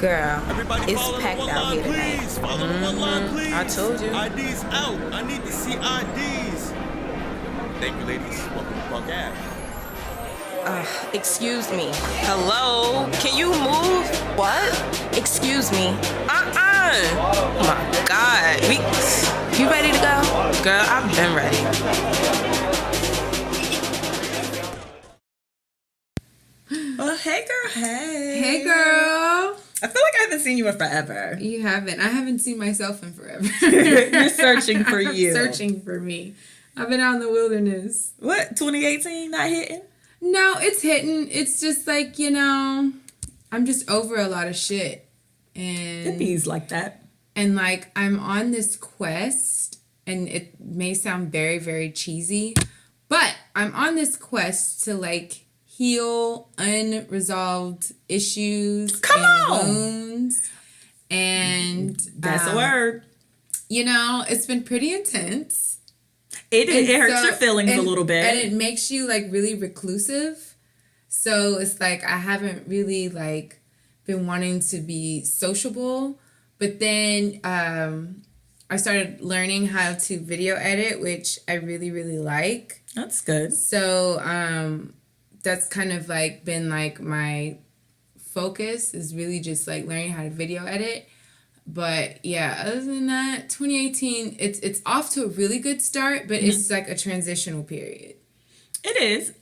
Girl, Everybody it's follow packed the one out line, here tonight. please. Follow the one line, please. I told you. IDs out. I need to see IDs. Thank you, ladies. Welcome to Punk Ave. Excuse me. Hello? Can you move? What? Excuse me. Oh my God. You ready to go? Girl, I've been ready. Well, hey, girl. Hey. Hey, girl. I feel like I haven't seen you in forever. You haven't. I haven't seen myself in forever. You're searching for you. Searching for me. I've been out in the wilderness. What? 2018 not hitting? No, it's hitting. It's just like, I'm just over a lot of shit. And It bees like that. And like, I'm on this quest, and it may sound very, very cheesy, but I'm on this quest to like heal unresolved issues wounds. And that's a word. It's been pretty intense. It hurts your feelings a little bit. And it makes you like really reclusive. So it's like I haven't really like been wanting to be sociable. But then I started learning how to video edit, which I really, really like. That's good. So that's kind of like been like my focus is really just like learning how to video edit. But yeah, other than that, 2018, it's off to a really good start, but it's like a transitional period. It is.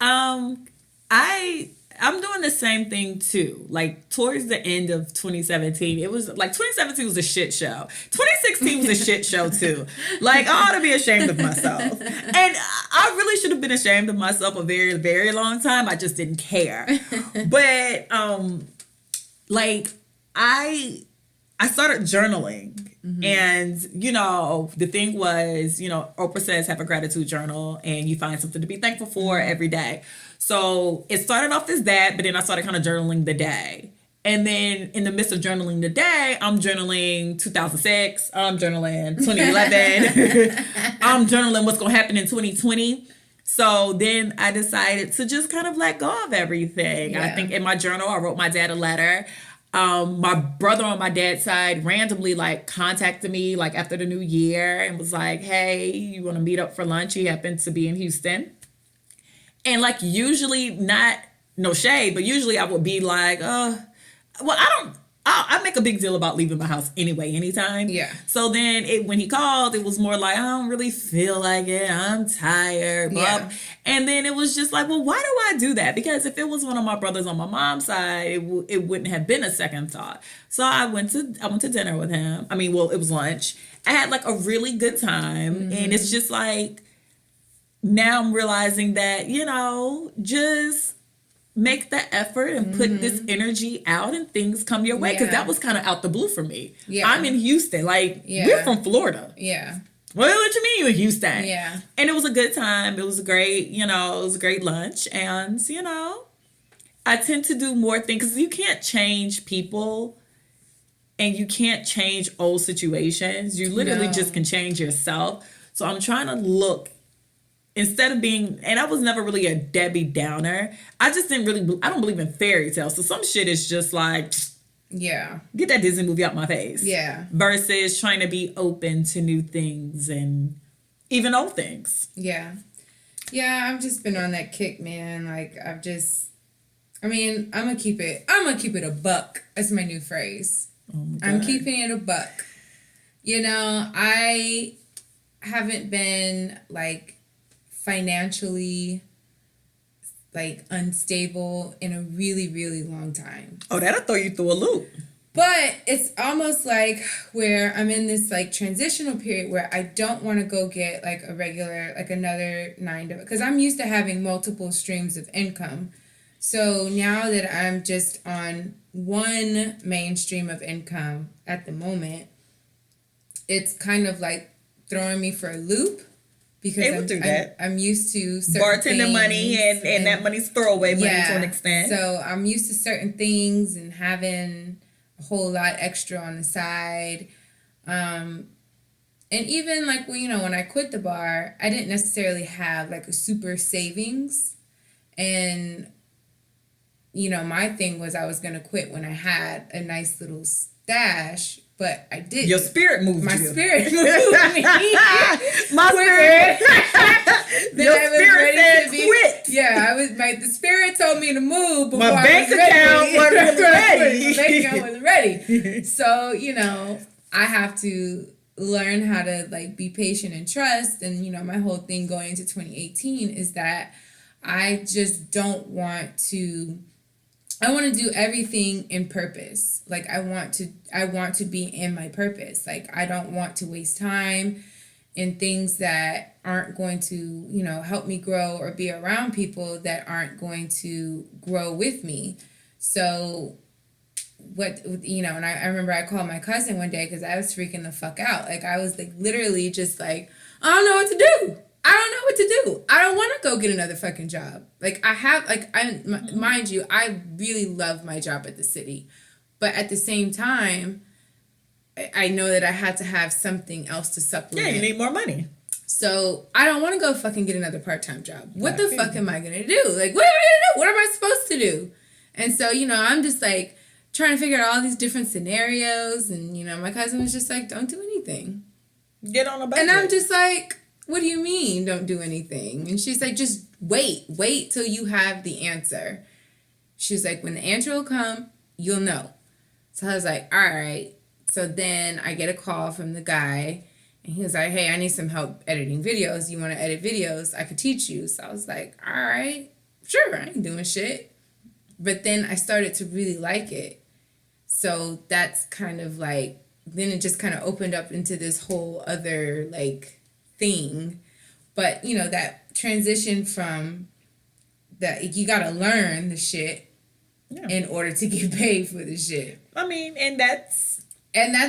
I'm doing the same thing too. Like towards the end of 2017, it was like 2017 was a shit show. 2016 was a shit show too. Like I ought to be ashamed of myself. And I really should have been ashamed of myself a very, very long time. I just didn't care. But like I started journaling. And, the thing was, Oprah says have a gratitude journal and you find something to be thankful for every day. So it started off as that, but then I started kind of journaling the day. And then in the midst of journaling the day, I'm journaling 2006, I'm journaling 2011, I'm journaling what's going to happen in 2020. So then I decided to just kind of let go of everything. Yeah. I think in my journal, I wrote my dad a letter. My brother on my dad's side randomly like contacted me like after the new year and was like, hey, you want to meet up for lunch? He happened to be in Houston. And like usually not, no shade, but usually I would be like, I make a big deal about leaving my house anyway, anytime. Yeah. So then when he called, it was more like, I don't really feel like it. I'm tired. Blah. Yeah. And then it was just like, well, why do I do that? Because if it was one of my brothers on my mom's side, it wouldn't have been a second thought. So I went to dinner with him. It was lunch. I had like a really good time. Mm-hmm. And it's just like, now I'm realizing that, just make the effort and put this energy out and things come your way. Because that was kind of out the blue for me. Yeah. I'm in Houston. Like, we're from Florida. Yeah. Well, what you mean you in Houston? Yeah. And it was a good time. It was a great, it was a great lunch. And, I tend to do more things. Because you can't change people and you can't change old situations. You literally just can change yourself. So I'm trying to look. Instead of being, and I was never really a Debbie Downer, I don't believe in fairy tales. So some shit is just like, get that Disney movie out my face. Yeah. Versus trying to be open to new things and even old things. Yeah. Yeah, I've just been on that kick, man. Like, I'm gonna keep it a buck. That's my new phrase. Oh my God. I'm keeping it a buck. I haven't been like, financially like unstable in a really, really long time. Oh, that'll throw you through a loop. But it's almost like where I'm in this like transitional period where I don't want to go get like a regular, like another 9 to, because I'm used to having multiple streams of income. So now that I'm just on one main stream of income at the moment, it's kind of like throwing me for a loop. Because I'm used to certain bartender things money and that money's throwaway money to an extent. So I'm used to certain things and having a whole lot extra on the side. And even like, when I quit the bar, I didn't necessarily have like a super savings. And my thing was I was going to quit when I had a nice little stash, but I didn't. Your spirit moved My you. spirit moved me. My spirit. Then Your I was spirit ready said to be, quit. Yeah, the spirit told me to move before My bank I was account ready. wasn't ready. My bank account wasn't ready. So, I have to learn how to like be patient and trust. And, my whole thing going into 2018 is that I just don't want to, I want to do everything in purpose. Like I want to be in my purpose. Like I don't want to waste time in things that aren't going to, help me grow, or be around people that aren't going to grow with me. So and I remember I called my cousin one day because I was freaking the fuck out. Like I was like literally just like, I don't know what to do. I don't know what to do. I don't want to go get another fucking job. Like I have, mind you, I really love my job at the city. But at the same time, I know that I had to have something else to supplement. Yeah, you need more money. So I don't want to go fucking get another part-time job. What the fuck am I going to do? Like, what am I going to do? What am I supposed to do? And so, I'm just like trying to figure out all these different scenarios. And, my cousin was just like, don't do anything. Get on a budget. And I'm just like, what do you mean don't do anything? And she's like, just wait till you have the answer. She's like, when the answer will come, you'll know. So I was like, all right. So then I get a call from the guy, and he was like, hey, I need some help editing videos. You want to edit videos? I could teach you. So I was like, all right, sure, I ain't doing shit. But then I started to really like it. So that's kind of like, then it just kind of opened up into this whole other like thing. But, that transition from that, you got to learn the shit in order to get paid for the shit. I mean, and that's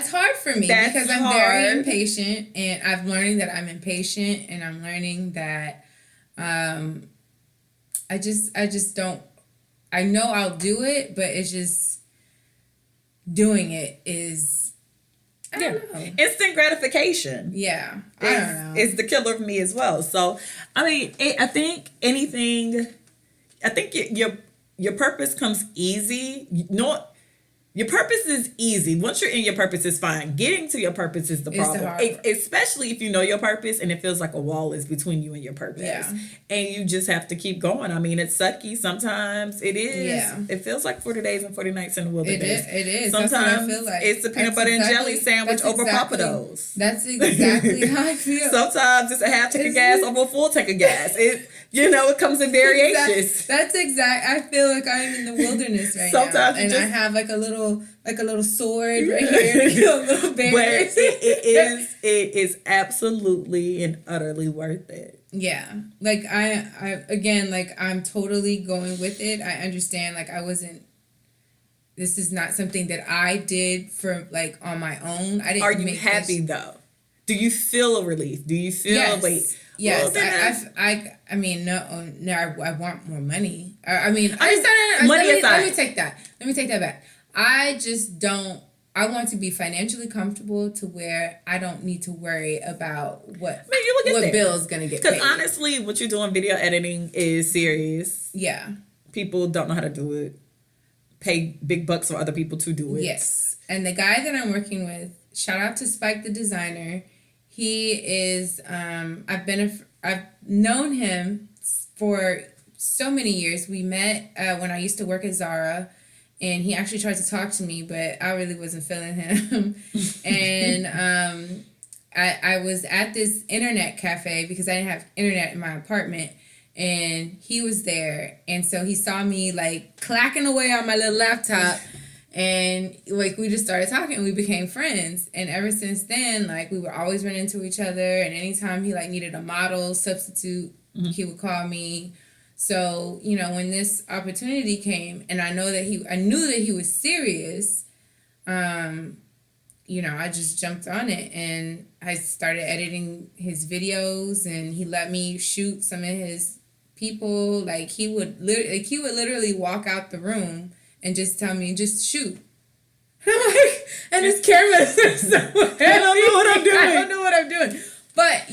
hard for me because I'm hard. very impatient, and I'm learning that I'm impatient, and I'm learning that I just don't, I know I'll do it, but it's just doing it is, I don't know. Instant gratification. Yeah. I don't know. It's the killer of me as well. So, I mean, I think your purpose comes easy. Your purpose is easy. Once you're in your purpose, it's fine. Getting to your purpose is the problem. Especially if you know your purpose and it feels like a wall is between you and your purpose. Yeah. And you just have to keep going. I mean, it's sucky sometimes. It is. Yeah. It feels like 40 days and 40 nights in the wilderness. It is. Sometimes that's what I feel like. It's a peanut butter and jelly sandwich over Papados. That's exactly how I feel. Sometimes it's a half tank of gas over a full tank of gas. It comes in variations. That's exact. I feel like I'm in the wilderness right now. And I have like a little sword right here to kill little bears. But it is absolutely and utterly worth it. Yeah. Like I'm totally going with it. I understand this is not something that I did for like on my own. I didn't. Are you happy though? Do you feel a relief? Do you feel Yes, I mean, no, I want more money. Let me take that back. I just don't. I want to be financially comfortable to where I don't need to worry about what bill's gonna get paid. Because honestly, what you're doing, video editing, is serious. Yeah, people don't know how to do it. Pay big bucks for other people to do it. Yes, and the guy that I'm working with, shout out to Spike the designer. He is. I've known him for so many years. We met when I used to work at Zara, and he actually tried to talk to me, but I really wasn't feeling him. And I was at this internet cafe because I didn't have internet in my apartment, and he was there, and so he saw me like clacking away on my little laptop. And like we just started talking, and we became friends. And ever since then, like we would always run into each other. And anytime he like needed a model substitute, he would call me. So when this opportunity came, and I knew that he was serious, I just jumped on it, and I started editing his videos, and he let me shoot some of his people. Like he would literally walk out the room and just tell me, just shoot. I'm like, and his cameras are so heavy. I don't know what I'm doing. But,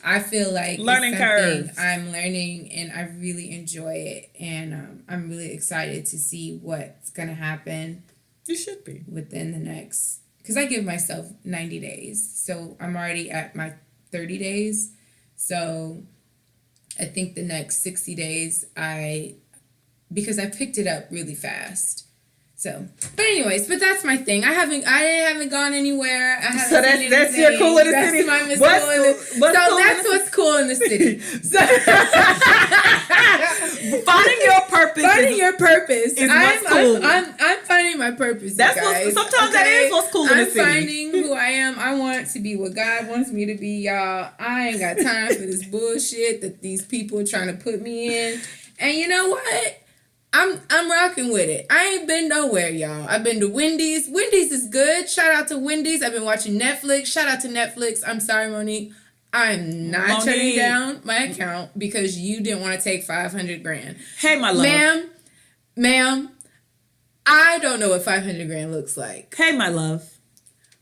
I feel like learning it's something curves. I'm learning, and I really enjoy it, and I'm really excited to see what's gonna happen. You should be within the next, because I give myself 90 days, so I'm already at my 30 days. So I think the next 60 days, because I picked it up really fast. So, but anyways, that's my thing. I haven't gone anywhere. I haven't so seen that's anything. your cool in the That's city. my Miss What's Cool in the- cool- what's so cool in that's the- what's cool in the city. So, Finding your purpose. finding your purpose. is what's cool. I'm finding my purpose. That's you what's guys, sometimes that is what's cool in the city. I'm finding who I am. I want to be what God wants me to be, y'all. I ain't got time for this bullshit that these people are trying to put me in. And you know what? I'm rocking with it. I ain't been nowhere, y'all. I've been to Wendy's. Wendy's is good. Shout out to Wendy's. I've been watching Netflix. Shout out to Netflix. I'm sorry, Monique. I'm not shutting down my account because you didn't want to take $500,000. Hey, my love. Ma'am, I don't know what $500,000 looks like. Hey, my love.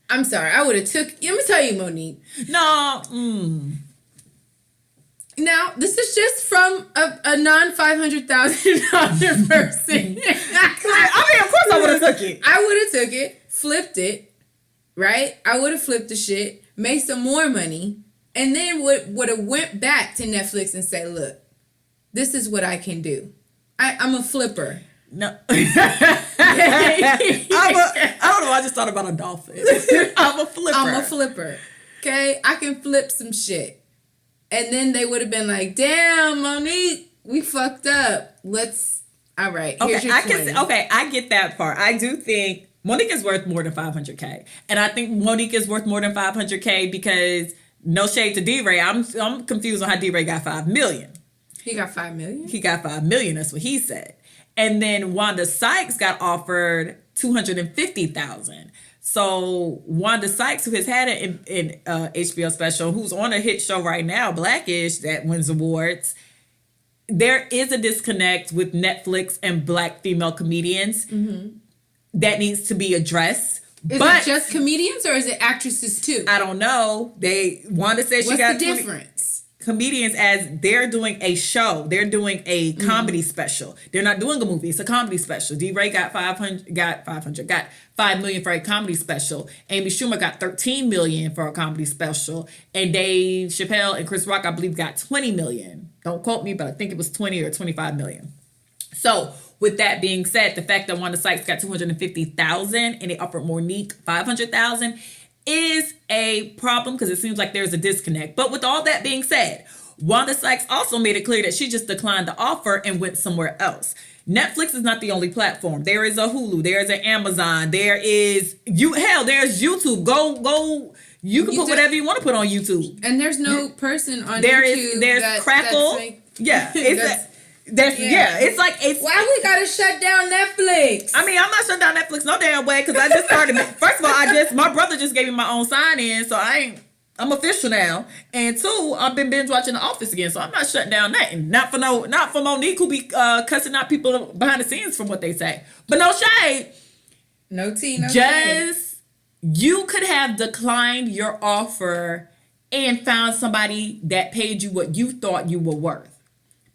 I'm sorry. I would have took. Let me tell you, Monique. No. Now, this is just from a non-$500,000 person. I mean, of course I would have took it. I would have took it, flipped it, right? I would have flipped the shit, made some more money, and then would have went back to Netflix and say, look, this is what I can do. I'm a flipper. No. I don't know. I just thought about a dolphin. I'm a flipper. I'm a flipper. Okay? I can flip some shit. And then they would have been like, damn, Monique, we fucked up. All right, here's your 20. I get that part. I do think Monique is worth more than $500K. And I think Monique is worth more than $500K because, no shade to D-Ray, I'm confused on how D-Ray got $5 million. He got $5 million? He got $5 million, that's what he said. And then Wanda Sykes got offered $250,000. So Wanda Sykes, who has had an HBO special, who's on a hit show right now, Blackish, that wins awards, there is a disconnect with Netflix and Black female comedians that needs to be addressed. Is it just comedians or is it actresses too? I don't know. Wanda said she got What's the difference? Comedians, as they're doing a show, they're doing a comedy special. They're not doing a movie; it's a comedy special. D-Ray got $5 million for a comedy special. Amy Schumer got $13 million for a comedy special, and Dave Chappelle and Chris Rock, I believe, got $20 million. Don't quote me, but I think it was $20 or $25 million. So, with that being said, the fact that Wanda Sykes got $250,000 and they offered Monique $500,000 is a problem because it seems like there's a disconnect. But with all that being said, Wanda Sykes also made it clear that she just declined the offer and went somewhere else. Netflix is not the only platform. There is a Hulu, there's an Amazon, there's YouTube. Go. You can put whatever you want to put on YouTube. And there's no person on YouTube. There's Crackle. It's like why we gotta shut down Netflix? I mean, I'm not shutting down Netflix no damn way because I just started. First of all, my brother just gave me my own sign in, so I'm official now. And two, I've been binge watching The Office again, so I'm not shutting down that. And not for Monique who be cussing out people behind the scenes from what they say. But no shade. No tea, no shade. You could have declined your offer and found somebody that paid you what you thought you were worth.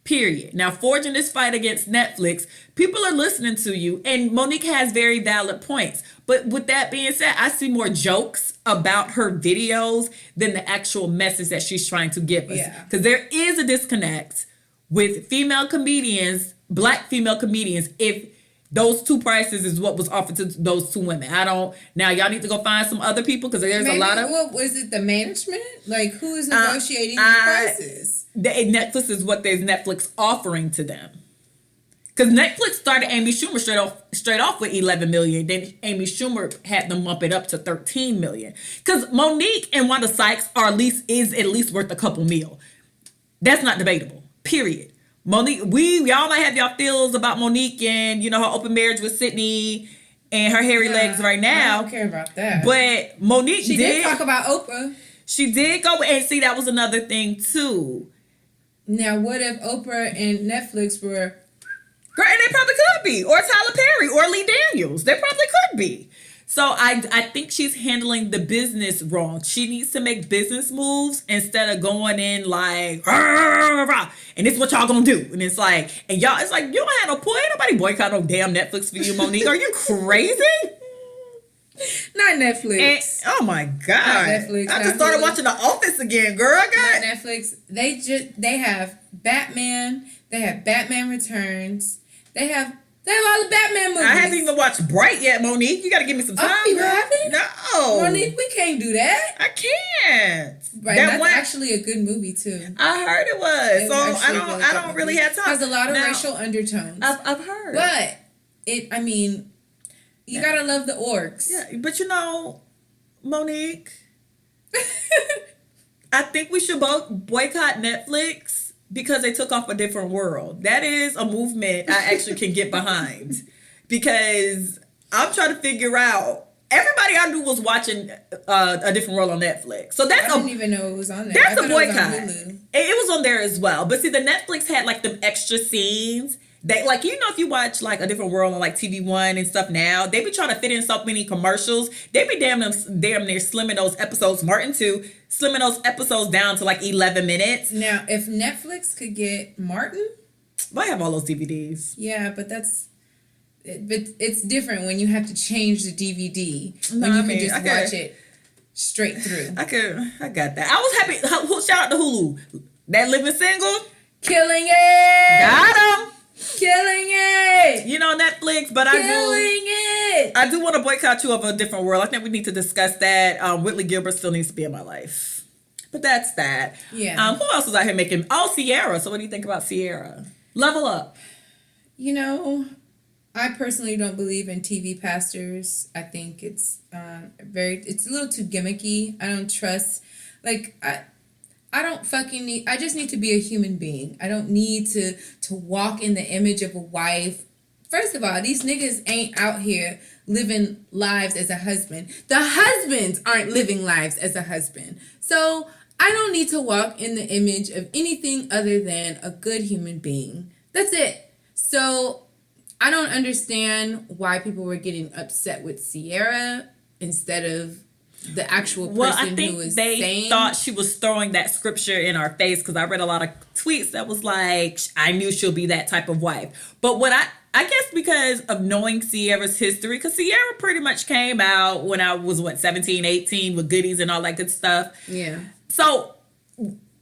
Period. Now, forging this fight against Netflix, people are listening to you, and Monique has very valid points. But with that being said, I see more jokes about her videos than the actual message that she's trying to give us. Because there is a disconnect with female comedians, Black female comedians, if those two prices is what was offered to those two women. Now y'all need to go find some other people because there's a lot of... What was it, the management? Like, who is negotiating the prices? Netflix is what there's Netflix offering to them. Because Netflix started Amy Schumer straight off with $11 million. Then Amy Schumer had them bump it up to $13 million. Because Monique and Wanda Sykes is at least worth a couple mil. That's not debatable. Period. Monique, y'all might have y'all feels about Monique and, her open marriage with Sydney and her hairy legs right now. I don't care about that. But Monique She did talk about Oprah. She did go, and see, that was another thing too. Now, what if Oprah and Netflix were... Girl, and they probably could be. Or Tyler Perry or Lee Daniels. They probably could be. So I think she's handling the business wrong. She needs to make business moves instead of going in like, rah, rah, rah, and this is what y'all gonna do. And it's like, and y'all, it's like, you don't have no point. Ain't nobody boycott no damn Netflix for you, Monique. Are you crazy? Not Netflix. And, oh my God. Not Netflix. I just started watching The Office again, girl. Not Netflix. They have Batman. They have Batman Returns. They have all the Batman movies. I haven't even watched Bright yet, Monique. You got to give me some time. Oh, you haven't? No. Monique, we can't do that. I can't. Right, that's actually a good movie too. I heard it was. So I don't really have time. Has a lot of racial undertones. I've heard. But you gotta love the orcs. Yeah, but Monique, I think we should both boycott Netflix because they took off a different world. That is a movement I actually can get behind because I'm trying to figure out. Everybody I knew was watching A Different World on Netflix. So I didn't even know it was on there. That's a boycott. It was on there as well. But see, the Netflix had like them extra scenes. They like, if you watch like A Different World on like TV One and stuff now, they be trying to fit in so many commercials. They be damn near slimming those episodes, Martin too, slimming those episodes down to like 11 minutes. Now, if Netflix could get Martin. I have all those DVDs. Yeah, but it's different when you have to change the DVD. When you can just watch it straight through. I got that. I was happy. Shout out to Hulu. That Living Single. Killing it. Got him. Killing it. Netflix, but I do want to boycott you of A Different World. I think we need to discuss that. Whitley Gilbert still needs to be in my life. But that's that. Yeah. Who else was out here making? Oh, Ciara. So what do you think about Ciara? Level Up. I personally don't believe in TV pastors. I think it's it's a little too gimmicky. I don't trust, I don't fucking need, I just need to be a human being. I don't need to walk in the image of a wife. First of all, these niggas ain't out here living lives as a husband. The husbands aren't living lives as a husband. So I don't need to walk in the image of anything other than a good human being. That's it. So I don't understand why people were getting upset with Ciara instead of the actual person who was saying. They thought she was throwing that scripture in our face because I read a lot of tweets that was like, I knew she'll be that type of wife. But what I guess because of knowing Ciara's history, because Ciara pretty much came out when I was, 17, 18 with goodies and all that good stuff. Yeah. So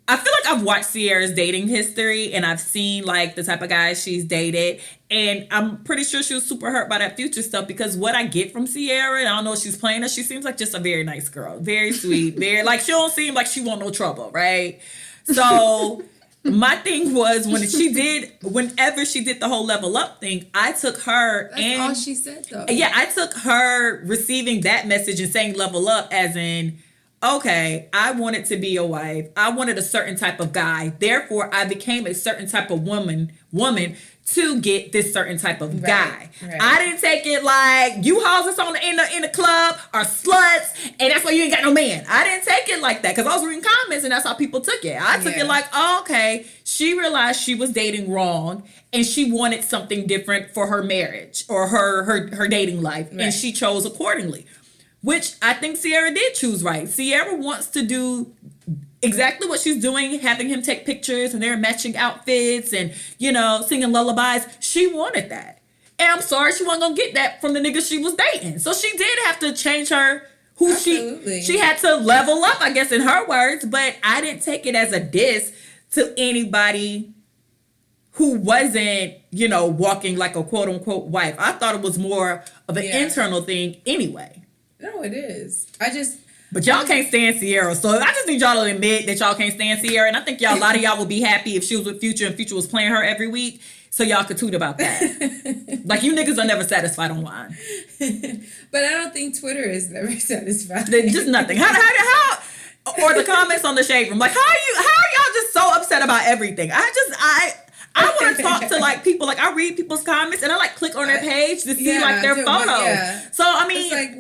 I feel like I've watched Ciara's dating history and I've seen like the type of guys she's dated. And I'm pretty sure she was super hurt by that Future stuff because what I get from Ciara, and I don't know if she's playing her, she seems like just a very nice girl. Very sweet. Very like she don't seem like she want no trouble, right? So my thing was whenever she did the whole level up thing, I took her. That's all she said though. Yeah, I took her receiving that message and saying level up as in, okay, I wanted to be a wife. I wanted a certain type of guy. Therefore, I became a certain type of woman to get this certain type of guy. Right. I didn't take it like you houses in the club are sluts, and that's why you ain't got no man. I didn't take it like that because I was reading comments, and that's how people took it. I took it like, oh, okay, she realized she was dating wrong, and she wanted something different for her marriage or her dating life, and she chose accordingly. Which I think Ciara did choose right. Ciara wants to do exactly what she's doing, having him take pictures and they're matching outfits and, singing lullabies. She wanted that. And I'm sorry she wasn't going to get that from the nigga she was dating. So she did have to change she had to level up, I guess, in her words. But I didn't take it as a diss to anybody who wasn't, walking like a quote unquote wife. I thought it was more of an internal thing anyway. No, it is. But y'all can't stand Ciara, so I just need y'all to admit that y'all can't stand Ciara, and I think a lot of y'all would be happy if she was with Future and Future was playing her every week, so y'all could tweet about that. Like, you niggas are never satisfied online. But I don't think Twitter is never satisfied. Just nothing. How? Or the comments on the Shade Room, like, how are y'all just so upset about everything? I want to talk to like people. Like I read people's comments and I like click on their page to see like their photos. Yeah. So I mean, it's like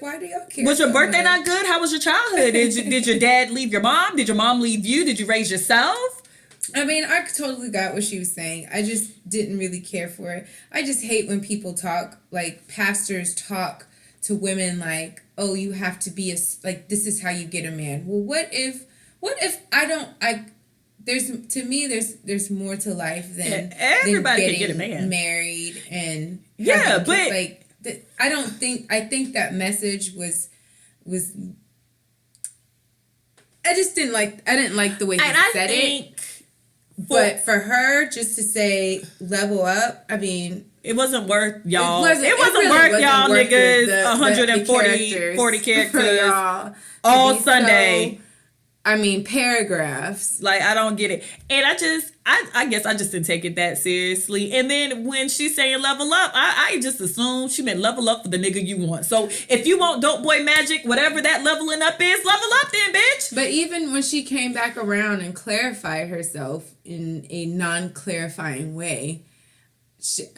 why do y'all care? Was your birthday not good? How was your childhood? Did your dad leave your mom? Did your mom leave you? Did you raise yourself? I mean, I totally got what she was saying. I just didn't really care for it. I just hate when people talk, like pastors talk to women like, oh, you have to be like, this is how you get a man. Well, what if there's more to life than everybody than can get a man married and but like I think that message was I didn't like the way he said it. But for her just to say level up, I mean, it wasn't worth y'all. It wasn't really worth y'all worth niggas 140 characters all Sunday. So, I mean, paragraphs. Like, I don't get it. And I guess I just didn't take it that seriously. And then when she's saying level up, I just assumed she meant level up for the nigga you want. So if you want dope boy magic, whatever that leveling up is, level up then, bitch. But even when she came back around and clarified herself in a non-clarifying way,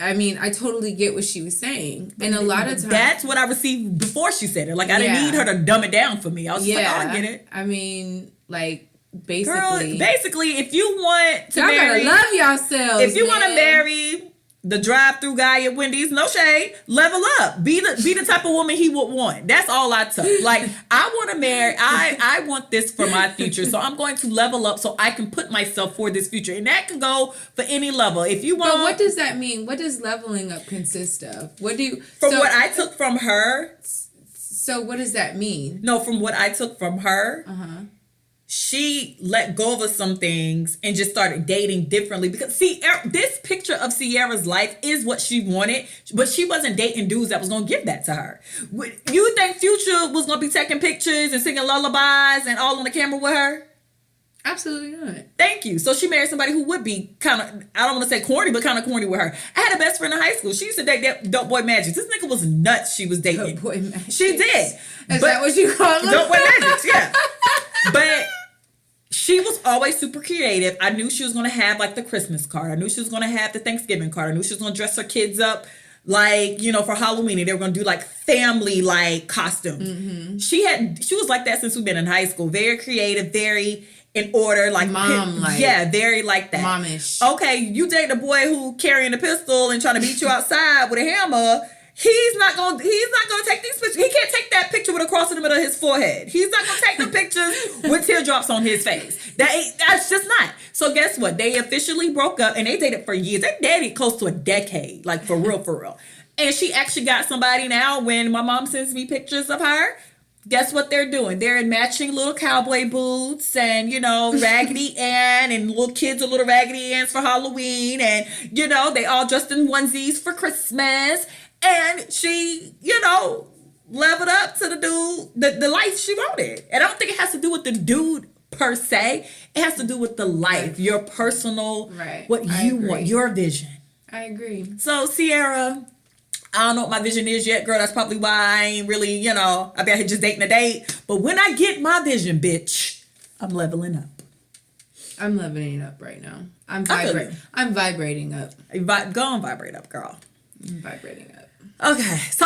I totally get what she was saying. And a lot of times... That's what I received before she said it. Like, I didn't need her to dumb it down for me. I was just like, oh, I get it. I mean, like, basically... Girl, basically, if you want to y'all marry... gotta love yourselves, if you want to marry the drive-through guy at Wendy's, no shade, level up. Be the type of woman he would want. That's all I took. Like, I want to marry... I want this for my future, so I'm going to level up so I can put myself for this future. And that can go for any level. If you want... But what does that mean? What does leveling up consist of? What I took from her... So what does that mean? No, from what I took from her... She let go of some things and just started dating differently because this picture of Ciara's life is what she wanted, but she wasn't dating dudes that was going to give that to her. You think Future was going to be taking pictures and singing lullabies and all on the camera with her? Absolutely not. Thank you. So she married somebody who would be kind of, I don't want to say corny, but kind of corny with her. I had a best friend in high school. She used to date that Dope Boy Magic. This nigga was nuts she was dating. Dope Boy Magic. She did. Is that what you call them? Dope Boy Magic, yeah. But... she was always super creative. I knew she was going to have like the Christmas card. I knew she was going to have the Thanksgiving card. I knew she was going to dress her kids up like, for Halloween. And they were going to do like family like costumes. Mm-hmm. She was like that since we've been in high school. Very creative, very in order. Like mom, like. Yeah, very like that. Momish. Okay, you date a boy who carrying a pistol and trying to beat you outside with a hammer. He's not gonna take these pictures. He can't take that picture with a cross in the middle of his forehead. He's not gonna take the pictures with teardrops on his face. That's just not. So guess what? They officially broke up and they dated for years. They dated close to a decade, like for real. And she actually got somebody now. When my mom sends me pictures of her, guess what they're doing? They're in matching little cowboy boots and, Raggedy Ann and little kids are little Raggedy Anns for Halloween. And, they all dressed in onesies for Christmas. And she, leveled up to the dude, the life she wanted. And I don't think it has to do with the dude per se. It has to do with the life, your personal, what you want, your vision. I agree. So, Ciara, I don't know what my vision is yet, girl. That's probably why I ain't really, I be out here just dating a date. But when I get my vision, bitch, I'm leveling up. I'm leveling up right now. I'm vibrating up. Go and vibrate up, girl. I'm vibrating up. Okay, so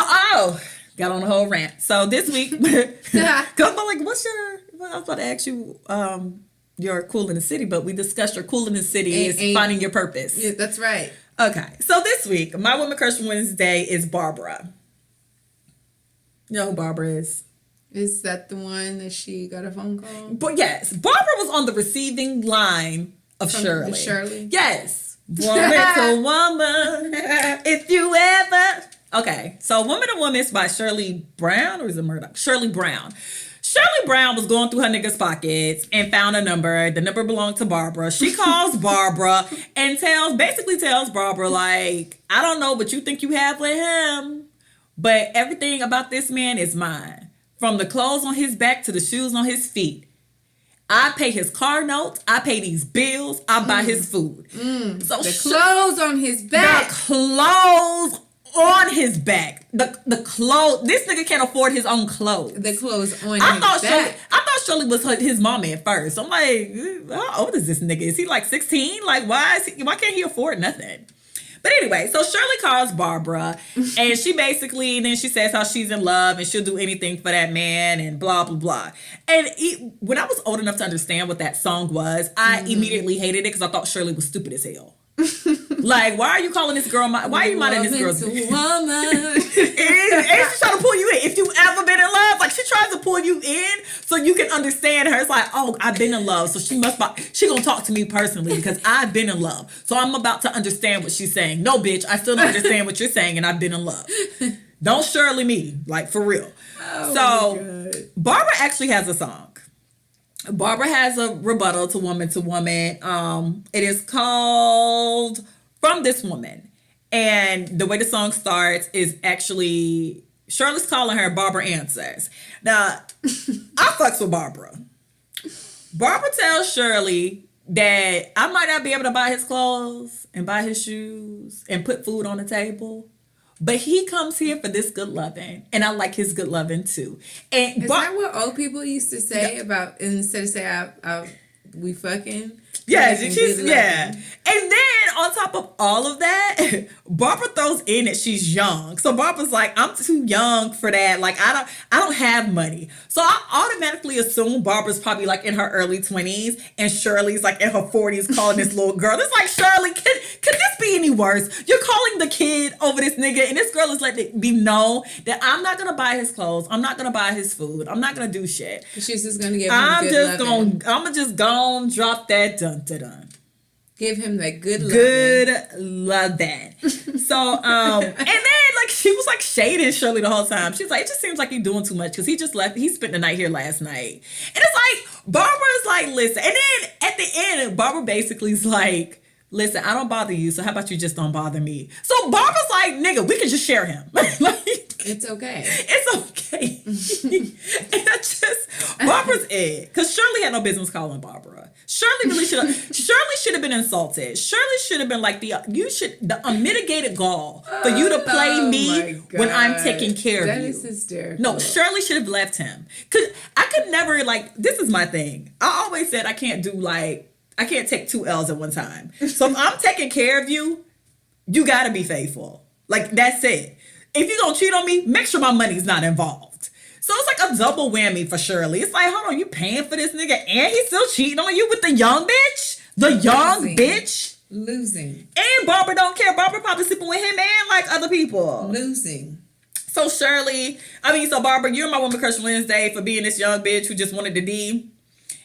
got on a whole rant. So this week, I was about to ask you, your cool in the city, but we discussed your cool in the city is finding your purpose. Yeah, that's right. Okay, so this week, my Woman Crush Wednesday is Barbara. You know who Barbara is? Is that the one that she got a phone call? But yes, Barbara was on the receiving line of Shirley. Shirley? Yes. Woman to woman, if you ever... Okay, so Woman to Woman is by Shirley Brown, or is it Murdoch? Shirley Brown. Shirley Brown was going through her nigga's pockets and found a number. The number belonged to Barbara. She calls Barbara and basically tells Barbara, like, I don't know what you think you have with him, but everything about this man is mine. From the clothes on his back to the shoes on his feet. I pay his car notes. I pay these bills. I buy his food. So the clothes on his back. The clothes on his back. The clothes. This nigga can't afford his own clothes. The clothes on his back. I thought Shirley was his mama at first. I'm like, how old is this nigga? Is he like 16? Like, why can't he afford nothing? But anyway, so Shirley calls Barbara and she basically, then she says how she's in love and she'll do anything for that man and blah, blah, blah. And when I was old enough to understand what that song was, I immediately hated it because I thought Shirley was stupid as hell. Like, why are you calling this girl, why are you minding this girl's business? And she's trying to pull you in. If understand her. It's like, oh, I've been in love, so she gonna talk to me personally because I've been in love. So I'm about to understand what she's saying. No, bitch, I still don't understand what you're saying, and I've been in love. Don't Shirley me, like for real. Oh So Barbara actually has a song. Barbara has a rebuttal to Woman to Woman. It is called From This Woman. And the way the song starts is actually Shirley's calling her, Barbara answers. Now, I fucks with Barbara. Barbara tells Shirley that I might not be able to buy his clothes and buy his shoes and put food on the table, but he comes here for this good loving, and I like his good loving too. And is that what old people used to say about, instead of say we fucking? Yeah, yeah. And then on top of all of that, Barbara throws in that she's young. So Barbara's like, I'm too young for that. Like, I don't have money. So I automatically assume Barbara's probably like in her early 20s and Shirley's like in her 40s calling this little girl. It's like, Shirley, could this be any worse? You're calling the kid over this nigga, and this girl is letting it be known that I'm not gonna buy his clothes. I'm not gonna buy his food. I'm not gonna do shit. She's just gonna give him I'm just gonna drop that dun. Give him that good loving. So, and then like she was like shading Shirley the whole time. She's like, it just seems like he's doing too much because he just left. He spent the night here last night. And it's like, Barbara's like, listen. And then at the end, Barbara basically is like, listen, I don't bother you, so how about you just don't bother me? So Barbara's like, nigga, we can just share him. Like, it's okay. It's okay. And I just, Barbara's it. Because Shirley had no business calling Barbara. Shirley should have been insulted. Shirley should have been like, the unmitigated gall for you to play me when I'm taking care of you. That is hysterical. No, Shirley should have left him. Because I could never, like, this is my thing. I always said I can't take 2 L's at one time. So if I'm taking care of you, you gotta be faithful. Like, that's it. If you're gonna cheat on me, make sure my money's not involved. So it's like a double whammy for Shirley. It's like, hold on, you paying for this nigga and he's still cheating on you with the young bitch? The young bitch? Losing. And Barbara don't care. Barbara probably sleeping with him and like other people. Losing. So Barbara, you're my Woman Crush Wednesday for being this young bitch who just wanted the D.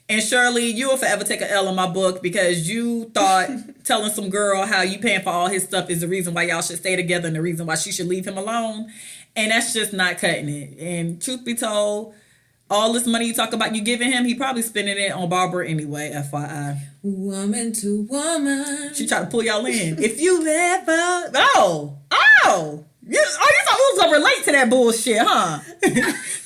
And Shirley, you will forever take an L in my book because you thought telling some girl how you paying for all his stuff is the reason why y'all should stay together and the reason why she should leave him alone. And that's just not cutting it. And truth be told, all this money you talk about you giving him, he probably spending it on Barbara anyway, FYI. Woman to woman. She tried to pull y'all in. If you ever... You thought we was gonna relate to that bullshit, huh?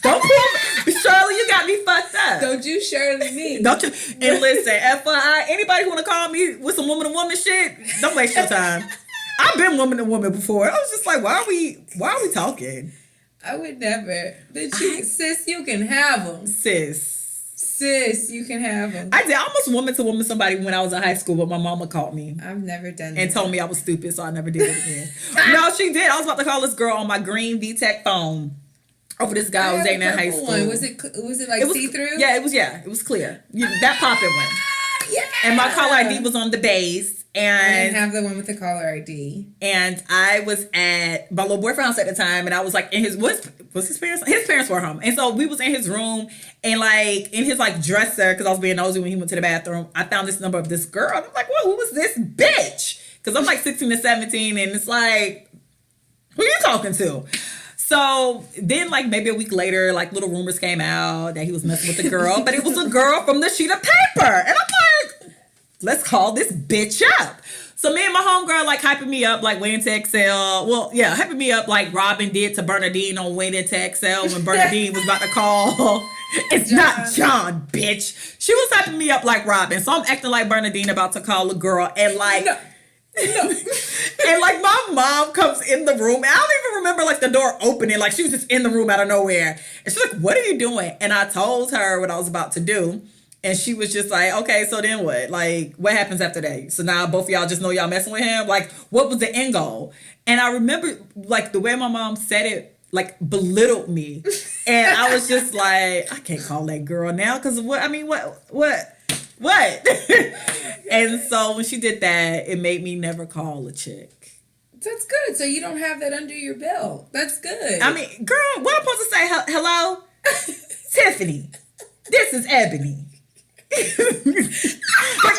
Don't pull me. Shirley, you got me fucked up. Don't you Shirley me. Don't you? And listen, FYI, anybody who wanna call me with some woman to woman shit, don't waste your time. I've been woman to woman before. I was just like, why are we talking? I would never. But sis, you can have them. Sis, you can have them. I did almost woman to woman somebody when I was in high school, but my mama caught me. I've never done that. And told me I was stupid, so I never did it again. No, she did. I was about to call this girl on my green VTech phone over this guy I was dating in high school. Was it like see-through? Yeah, it was clear. That popping one. Yeah. And my caller ID was on the base. And I didn't have the one with the caller ID. And I was at my little boyfriend's house at the time, and I was like in his his parents? His parents were home. And so we was in his room and like in his like dresser, because I was being nosy when he went to the bathroom. I found this number of this girl. I'm like, whoa, who was this bitch? Because I'm like 16 to 17, and it's like, who are you talking to? So then, like, maybe a week later, like, little rumors came out that he was messing with the girl, but it was a girl from the sheet of paper. And I'm like, let's call this bitch up. So me and my homegirl, like, hyping me up, like, waiting to excel. Well, yeah, hyping me up like Robin did to Bernadine on waiting to excel when Bernadine was about to call. It's John. Not John, bitch. She was hyping me up like Robin. So I'm acting like Bernadine about to call a girl, and like... No. And like my mom comes in the room, and I don't even remember like the door opening. Like she was just in the room out of nowhere, and she's like, "What are you doing?" And I told her what I was about to do, and she was just like, "Okay, so then what? Like, what happens after that? So now both of y'all just know y'all messing with him. Like, what was the end goal?" And I remember like the way my mom said it, like belittled me, and I was just like, I can't call that girl now because what? I mean, what? And so when she did that, it made me never call a chick. That's good. So you don't have that under your belt. That's good. I mean, girl, what am I supposed to say? Hello? Tiffany. This is Ebony. Like,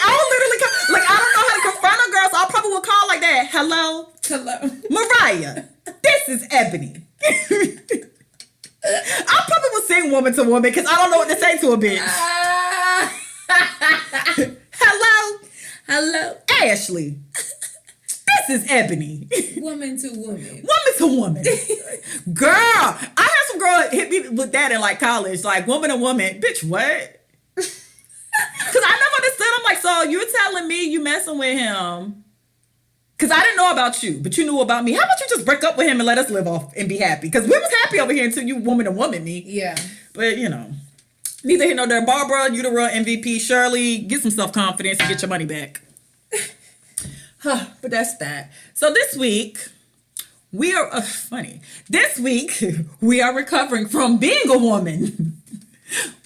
I will literally call, like, I don't know how to confront a girl, so I probably will call like that. Hello? Hello. Mariah, this is Ebony. I probably will sing woman to woman because I don't know what to say to a bitch. Hello? Hello. Ashley. This is Ebony. Woman to woman. Woman to woman. Girl, I had some girl hit me with that in like college. Like, woman to woman. Bitch, what? Because I never understood. I'm like, so you're telling me you messing with him? Because I didn't know about you, but you knew about me. How about you just break up with him and let us live off and be happy? Because we was happy over here until you woman to woman me. Yeah. But, you know, neither here nor there. Barbara, you the real MVP. Shirley, get some self-confidence and get your money back. But that's that. So this week, we are, funny. This week, we are recovering from being a woman.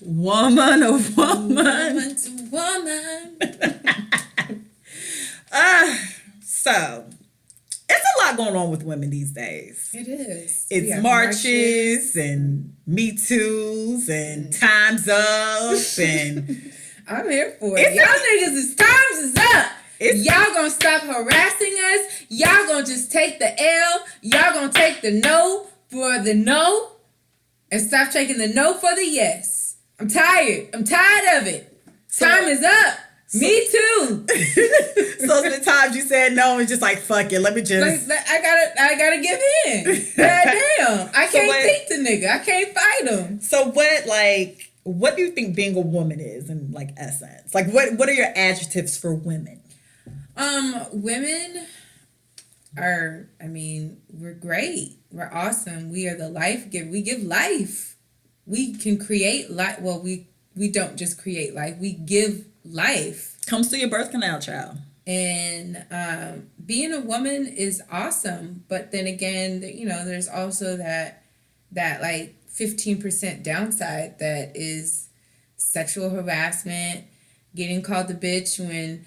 Woman to woman. Woman to woman. So, it's a lot going on with women these days. It is. It's marches and Me Too's and Time's Up and... I'm here for it. Y'all niggas, times is up. Y'all gonna stop harassing us. Y'all gonna just take the L. Y'all gonna take the no for the no and stop taking the no for the yes. I'm tired. I'm tired of it. Time is up. Me too. So the times you said no, it's just like, fuck it. Let me just... I gotta give in. Goddamn. I can't beat the nigga. I can't fight him. So what do you think being a woman is in like essence? Like what are your adjectives for women? Women are, we're great. We're awesome. We are the life giver. We give life. We can create life. Well, we don't just create life. We give life. Comes to your birth canal, child. And being a woman is awesome. But then again, there's also that like 15% downside that is sexual harassment, getting called a bitch when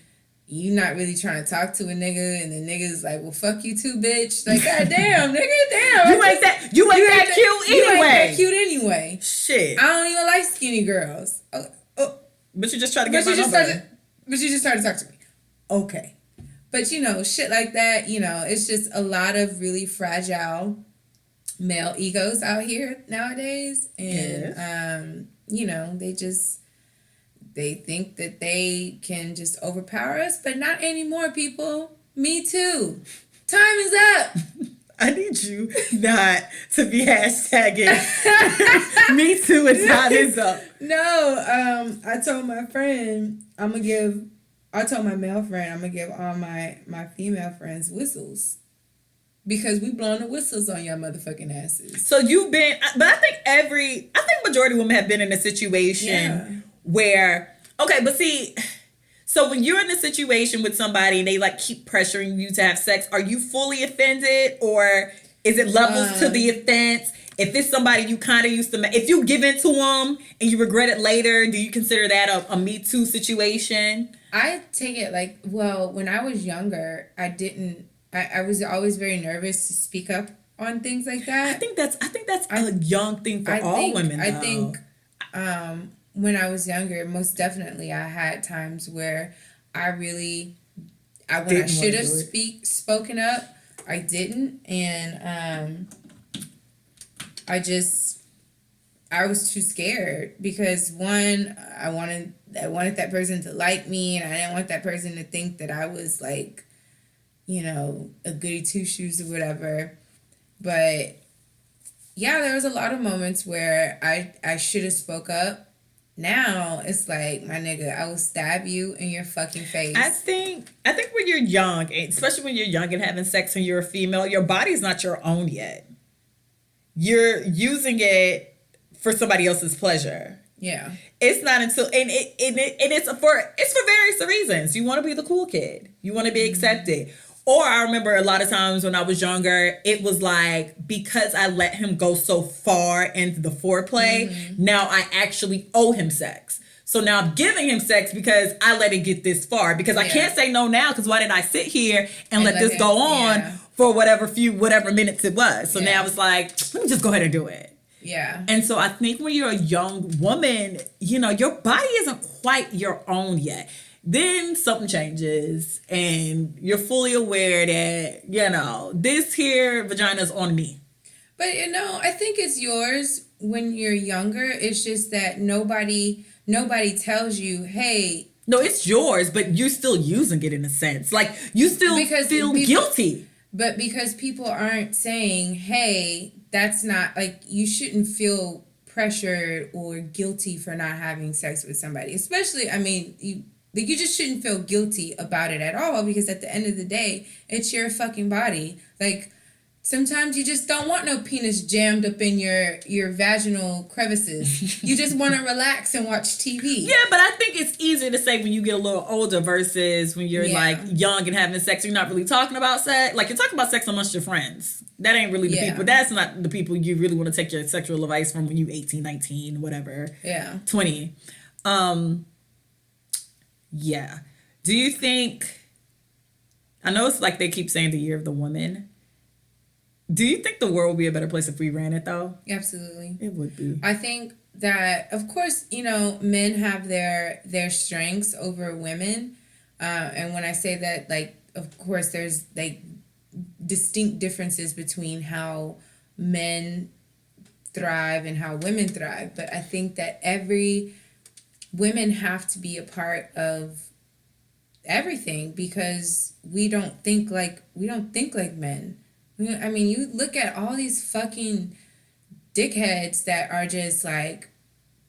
you not really trying to talk to a nigga, and the nigga's like, well, fuck you too, bitch. Like, goddamn, nigga, damn. You ain't that cute anyway. You ain't that cute anyway. Shit. I don't even like skinny girls. But you just try to get my number. But you just started to talk to me. Okay. But, shit like that, it's just a lot of really fragile male egos out here nowadays. And, they think that they can just overpower us, but not anymore, people. Me too. Time is up. I need you not to be hashtagging me too and time is up. No, I told my friend I told my male friend I'm going to give all my female friends whistles. Because we blowing the whistles on y'all motherfucking asses. So but I think majority of women have been in a situation where, okay, but see, so when you're in a situation with somebody and they like keep pressuring you to have sex, are you fully offended, or is it levels to the offense? If it's somebody you kind of used to, if you give in to them and you regret it later, do you consider that a Me Too situation? I take it like, well, when I was younger, I was always very nervous to speak up on things like that. I think that's a young thing for all women, though. I think when I was younger, most definitely I had times where when I should have spoken up, I didn't. And I was too scared because one, I wanted that person to like me, and I didn't want that person to think that I was like, a goody two shoes or whatever. But yeah, there was a lot of moments where I should have spoke up. Now it's like, my nigga, I will stab you in your fucking face. I think when you're young, especially when you're young and having sex and you're a female, your body's not your own yet. You're using it for somebody else's pleasure. Yeah. It's not until it's for various reasons. You want to be the cool kid. You want to be accepted. Or I remember a lot of times when I was younger, it was like, because I let him go so far into the foreplay, now I actually owe him sex. So now I'm giving him sex because I let it get this far. Because I can't say no now, because why did I sit here and let this go on for whatever minutes it was? So now it's like, let me just go ahead and do it. Yeah. And so I think when you're a young woman, you know, your body isn't quite your own yet. Then something changes and you're fully aware that, you know, this here vagina's on me. But, you know, I think it's yours when you're younger. It's just that nobody tells you, hey. No, it's yours, but you're still using it in a sense. Like, you still feel guilty. But because people aren't saying, hey, that's not, like, you shouldn't feel pressured or guilty for not having sex with somebody. Especially, I mean, you just shouldn't feel guilty about it at all, because at the end of the day, it's your fucking body. Like, sometimes you just don't want no penis jammed up in your vaginal crevices. You just want to relax and watch TV. Yeah, but I think it's easier to say when you get a little older versus when you're like young and having sex. You're not really talking about sex. Like, you're talking about sex amongst your friends. That ain't really the people. That's not the people you really want to take your sexual advice from when you 18, 19, whatever. Yeah. 20. Yeah. Do you think, I know it's like they keep saying the year of the woman. Do you think the world would be a better place if we ran it, though? Absolutely. It would be. I think that, of course, you know, men have their strengths over women. And when I say that, like, of course, there's, like, distinct differences between how men thrive and how women thrive. But I think that women have to be a part of everything, because we don't think like men. I mean, you look at all these fucking dickheads that are just like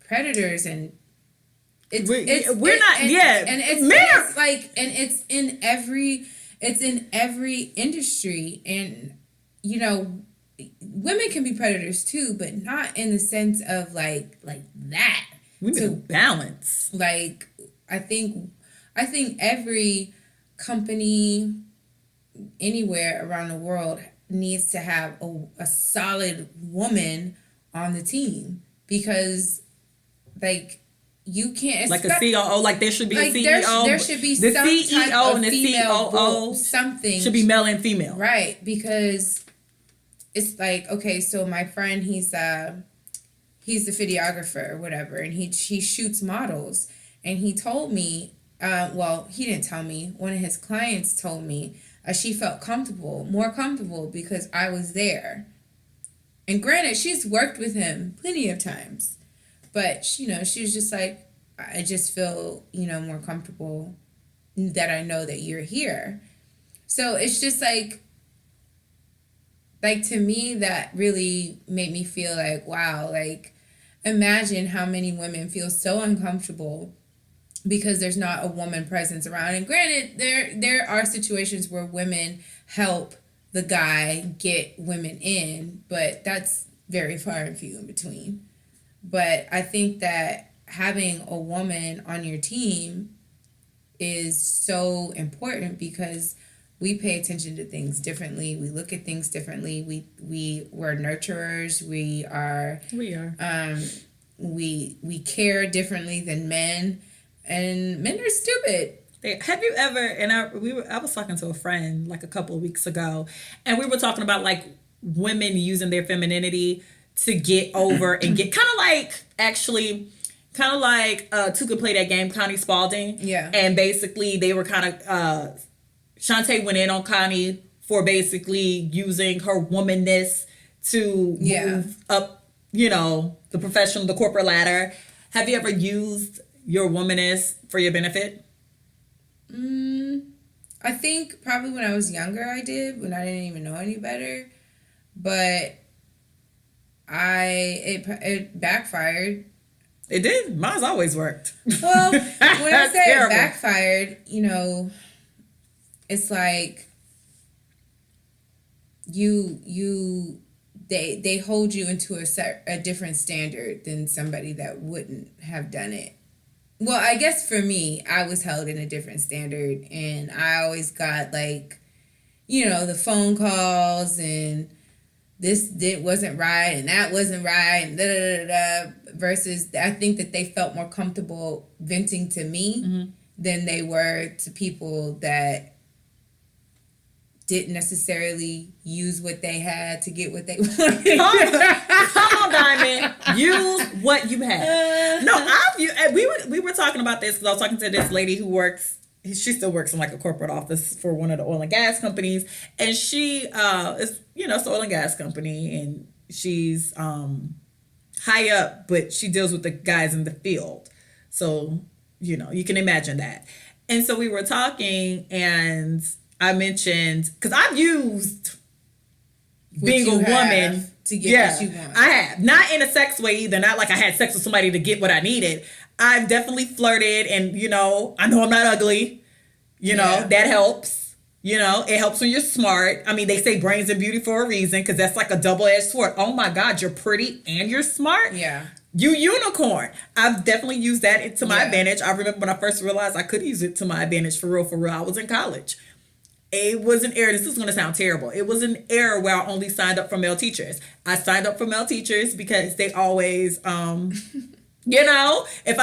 predators, and it's in every industry, and you know, women can be predators too, but not in the sense of like that. We need a balance. Like, I think every company anywhere around the world needs to have a solid woman on the team, because like you can't like a COO, like there should be like a CEO. There should be the some CEO type of and the female COO something should be male and female, right? Because it's like, okay, so my friend, he's the videographer or whatever, and he shoots models, and he told me, well, he didn't tell me, one of his clients told me, she felt more comfortable because I was there. And granted, she's worked with him plenty of times, but you know, she was just like, I just feel, you know, more comfortable that I know that you're here. So it's just like to me, that really made me feel like, wow, like imagine how many women feel so uncomfortable because there's not a woman presence around. And granted, there are situations where women help the guy get women in, but that's very far and few in between. But I think that having a woman on your team is so important, because we pay attention to things differently. We look at things differently. We're nurturers. We are. We care differently than men. And men are stupid. Have you ever, and I was talking to a friend like a couple of weeks ago, and we were talking about like women using their femininity to get over and get kind of like two could play that game, Connie Spalding. Yeah. And basically they were kind of, Shantae went in on Connie for basically using her womanness to move up, you know, the corporate ladder. Have you ever used your womanness for your benefit? I think probably when I was younger I did, when I didn't even know any better. But it backfired. It did? Mine's always worked. Well, when I say it backfired, you know, it's like they hold you into a different standard than somebody that wouldn't have done it. Well, I guess for me, I was held in a different standard, and I always got like, you know, the phone calls and this wasn't right and that wasn't right and da-da-da-da-da, versus I think that they felt more comfortable venting to me than they were to people that didn't necessarily use what they had to get what they wanted. Come on, Diamond. what you have. No, we were talking about this because I was talking to this lady who works. She still works in like a corporate office for one of the oil and gas companies, and she is, it's an oil and gas company, and she's high up, but she deals with the guys in the field. So, you can imagine that. And so we were talking, and I mentioned, because I've used being a woman to get what you want. I have. Not in a sex way either. Not like I had sex with somebody to get what I needed. I've definitely flirted, and I know I'm not ugly. That helps. It helps when you're smart. I mean, they say brains and beauty for a reason, because that's like a double-edged sword. Oh my God, you're pretty and you're smart? Yeah. You unicorn. I've definitely used that to my advantage. I remember when I first realized I could use it to my advantage for real. I was in college. It was an error. This is going to sound terrible. It was an error where I only signed up for male teachers. I signed up for male teachers because they always, if I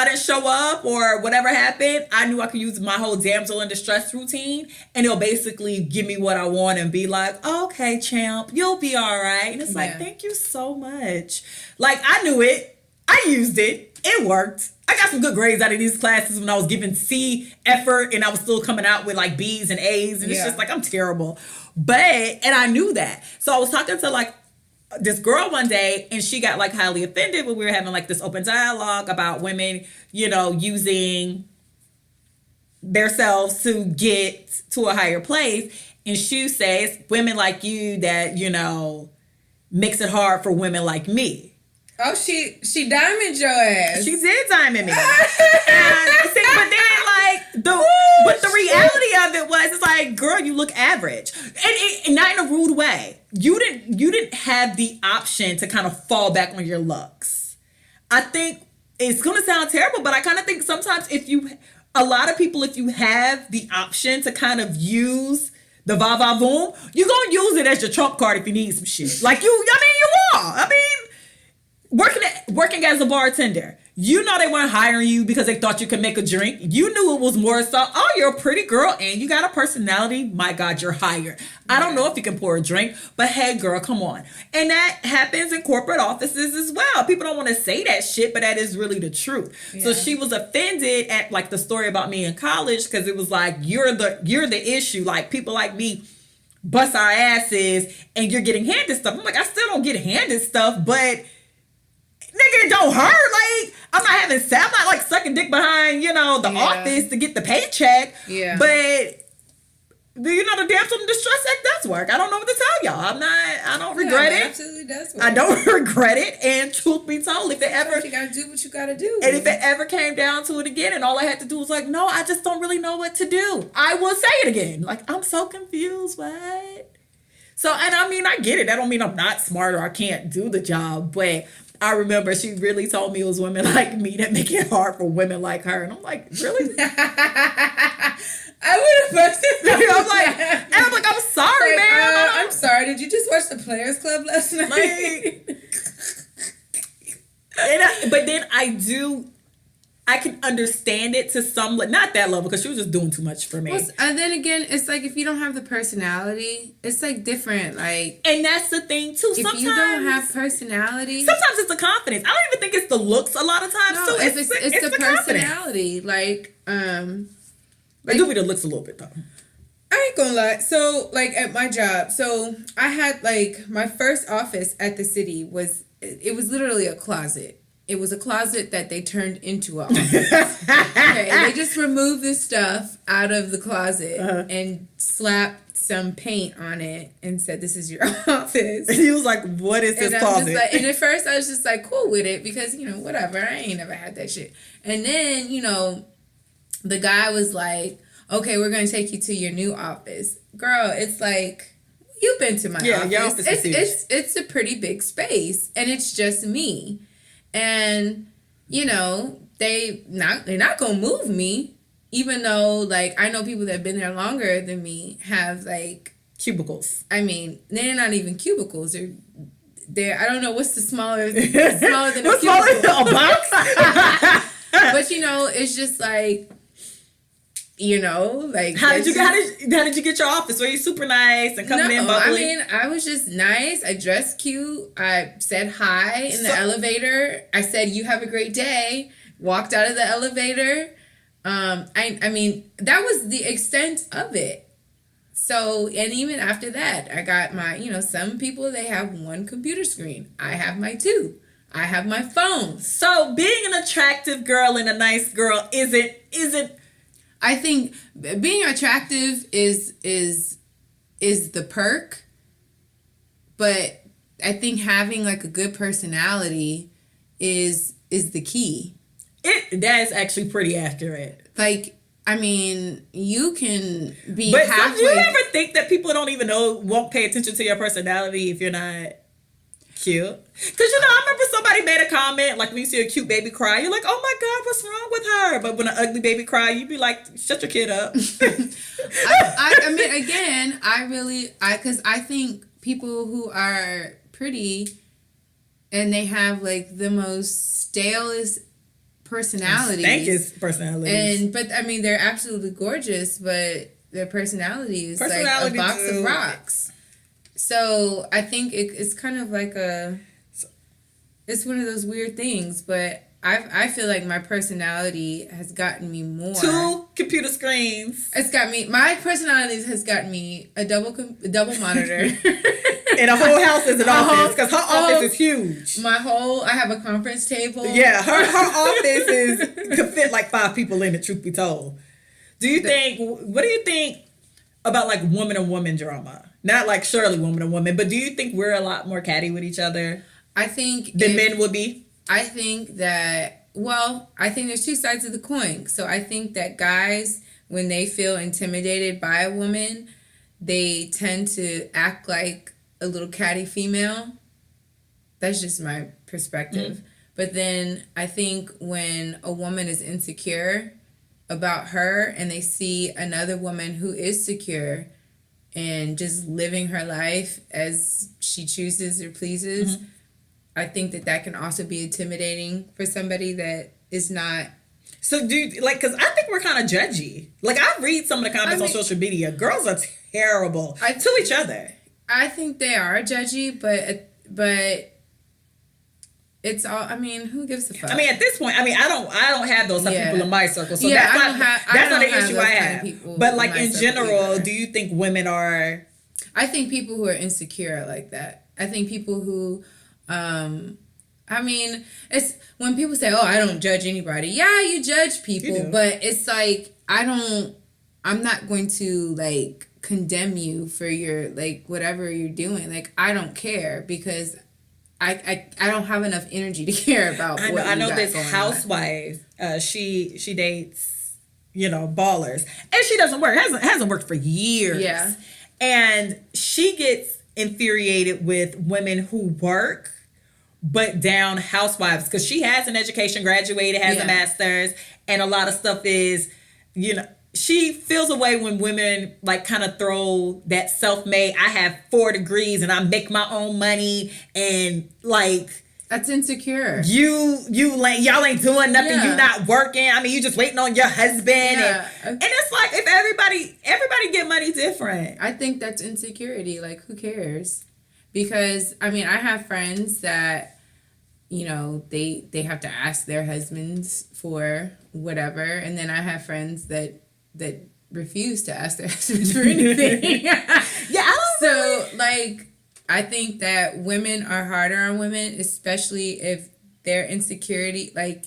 didn't show up or whatever happened, I knew I could use my whole damsel in distress routine, and it'll basically give me what I want and be like, okay, champ, you'll be all right. And it's like, thank you so much. Like, I knew it. I used it. It worked. I got some good grades out of these classes when I was giving C effort, and I was still coming out with like B's and A's, and it's just like, I'm terrible. And I knew that. So I was talking to like this girl one day, and she got like highly offended when we were having like this open dialogue about women, using themselves to get to a higher place. And she says, women like you that, makes it hard for women like me. Oh, she diamond your ass. She did diamond me. But the reality of it was, it's like, girl, you look average, and not in a rude way. You didn't have the option to kind of fall back on your looks. I think it's gonna sound terrible, but I kind of think sometimes if you have the option to kind of use the va-va-voom, you're gonna use it as your trump card if you need some shit. Like you are. I mean. Working as a bartender, they weren't hiring you because they thought you could make a drink. You knew it was more so, oh, you're a pretty girl and you got a personality. My God, you're hired. I don't know if you can pour a drink, but hey, girl, come on. And that happens in corporate offices as well. People don't want to say that shit, but that is really the truth. Yeah. So she was offended at like the story about me in college, because it was like, you're the issue. Like, people like me bust our asses and you're getting handed stuff. I'm like, I still don't get handed stuff, but nigga, it don't hurt. Like, I'm not having sex. I'm not like sucking dick behind, the office to get the paycheck. Yeah. But the damsel in distress act does work. I don't know what to tell y'all. I don't regret it. Absolutely does work. I don't regret it. And truth be told, if it ever, you gotta do what you gotta do. And if it ever came down to it again, and all I had to do was like, no, I just don't really know what to do, I will say it again. Like, I'm so confused. What? So, and I mean, I get it. That don't mean I'm not smart or I can't do the job, but I remember she really told me it was women like me that make it hard for women like her. And I'm like, really? I would have busted. I'm like, I'm sorry, man. I'm sorry. Did you just watch the Players Club last night? But then I can understand it to some, not that level, because she was just doing too much for me. Well, and then again, it's like, if you don't have the personality, it's like different. Like, and that's the thing too. If you don't have personality, sometimes it's the confidence. I don't even think it's the looks. A lot of times, no, too. It's the personality. Like, it do be the looks a little bit though. I ain't gonna lie. So, like, at my job, so I had like my first office at the city was literally a closet. It was a closet that they turned into an office. Okay, they just removed this stuff out of the closet and slapped some paint on it and said, "This is your office." And he was like, "What is this closet?" And at first I was just like, cool with it, because, whatever. I ain't never had that shit. And then, the guy was like, "Okay, we're gonna take you to your new office." Girl, it's like, you've been to my office. Your office is huge. It's a pretty big space, and it's just me. And, they're not going to move me, even though, like, I know people that have been there longer than me have, like, cubicles. I mean, they're not even cubicles. They're I don't know what's smaller than a cubicle. Smaller than a box? But, it's just like, you know, like how did you get your office? Were you super nice and coming in bubbly? I mean, I was just nice. I dressed cute. I said hi in the elevator. I said, "You have a great day." Walked out of the elevator. I mean, that was the extent of it. So, and even after that, I got my, you know, some people, they have one computer screen. I have my two. I have my phone. So being an attractive girl and a nice girl isn't. I think being attractive is the perk, but I think having like a good personality is the key. That is actually pretty accurate. Like, I mean, you can be but halfway. Do you ever think that people don't even won't pay attention to your personality if you're not cute? Because, you know, I remember somebody made a comment, like when you see a cute baby cry, you're like, oh my God, what's wrong with her? But when an ugly baby cry, you'd be like, shut your kid up. I mean, again, because I think people who are pretty and they have like the most stalest personalities. But I mean, they're absolutely gorgeous, but their personality is like a box of rocks. So I think it's kind of like it's one of those weird things, but I feel like my personality has gotten me more. 2 computer screens. My personality has gotten me a double monitor. And a whole house is an office, because her office is huge. I have a conference table. Yeah, her office could fit like 5 people in it, truth be told. What do you think about like woman and woman drama? Not like Shirley woman and woman, but do you think we're a lot more catty with each other? I think than men would be? I think that, I think there's 2 sides of the coin. So I think that guys, when they feel intimidated by a woman, they tend to act like a little catty female. That's just my perspective. Mm-hmm. But then I think when a woman is insecure about her and they see another woman who is secure and just living her life as she chooses or pleases, mm-hmm. I think that can also be intimidating for somebody that is not. So do you, like, because I think we're kind of judgy. Like, I read some of the comments on social media. Girls are terrible to each other. I think they are judgy, but it's all. I mean, who gives a fuck? I mean, at this point, I don't have those type of people in my circle, so that's not the issue I have. But like in general, do you think women are? I think people who are insecure are like that. I think people who, I mean, it's when people say, "Oh, I don't judge anybody." Yeah, you judge people, but it's like I'm not going to like condemn you for your like whatever you're doing. Like I don't care because I don't have enough energy to care about what I know this housewife, she dates, ballers, and she doesn't work. Hasn't worked for years. Yeah. And she gets infuriated with women who work but down housewives because she has an education, graduated, has a master's, and a lot of stuff is, she feels a way when women like kind of throw that self-made, I have 4 degrees and I make my own money, and like that's insecure. Y'all ain't doing nothing. You not working. I mean, you just waiting on your husband. Yeah. And it's like if everybody get money different. I think that's insecurity. Like who cares? Because I mean, I have friends that they have to ask their husbands for whatever, and then I have friends that refuse to ask their husbands for anything. I think that women are harder on women, especially if their insecurity, like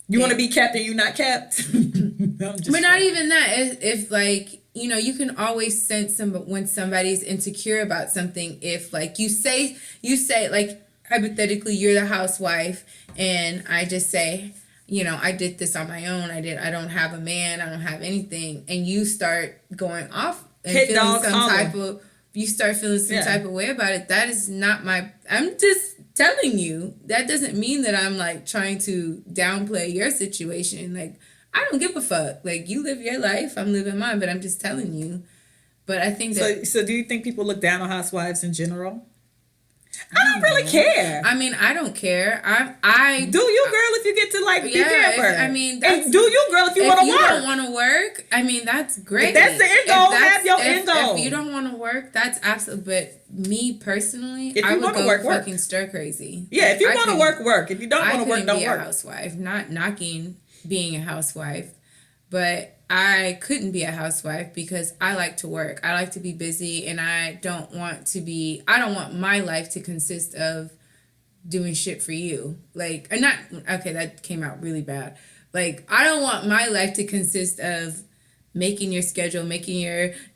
you want to be kept and you're not kept. But not even that. If like you can always sense when somebody's insecure about something. If like you say like hypothetically you're the housewife and I just say, I did this on my own. I don't have a man. I don't have anything. And you start going off and feeling some type of way about it. That is not I'm just telling you. That doesn't mean that I'm like trying to downplay your situation. Like, I don't give a fuck. Like, you live your life. I'm living mine. But I'm just telling you. But I think that. So do you think people look down on housewives in general? I don't really care. I mean, I don't care. I do you, girl, if you get to like be pampered. I mean, and do you, girl, if you want to work. If you don't want to work, I mean, that's great. If that's the end goal, have your end goal. If you don't want to work, that's absolutely. But me personally, if I would go work, fucking stir crazy. Yeah, if you want to work. If you don't want to work, don't be work. A housewife, not knocking being a housewife, but I couldn't be a housewife because I like to work. I like to be busy, and I don't want my life to consist of doing shit for you. Like, or not, okay, that came out really bad. Like, I don't want my life to consist of making your schedule,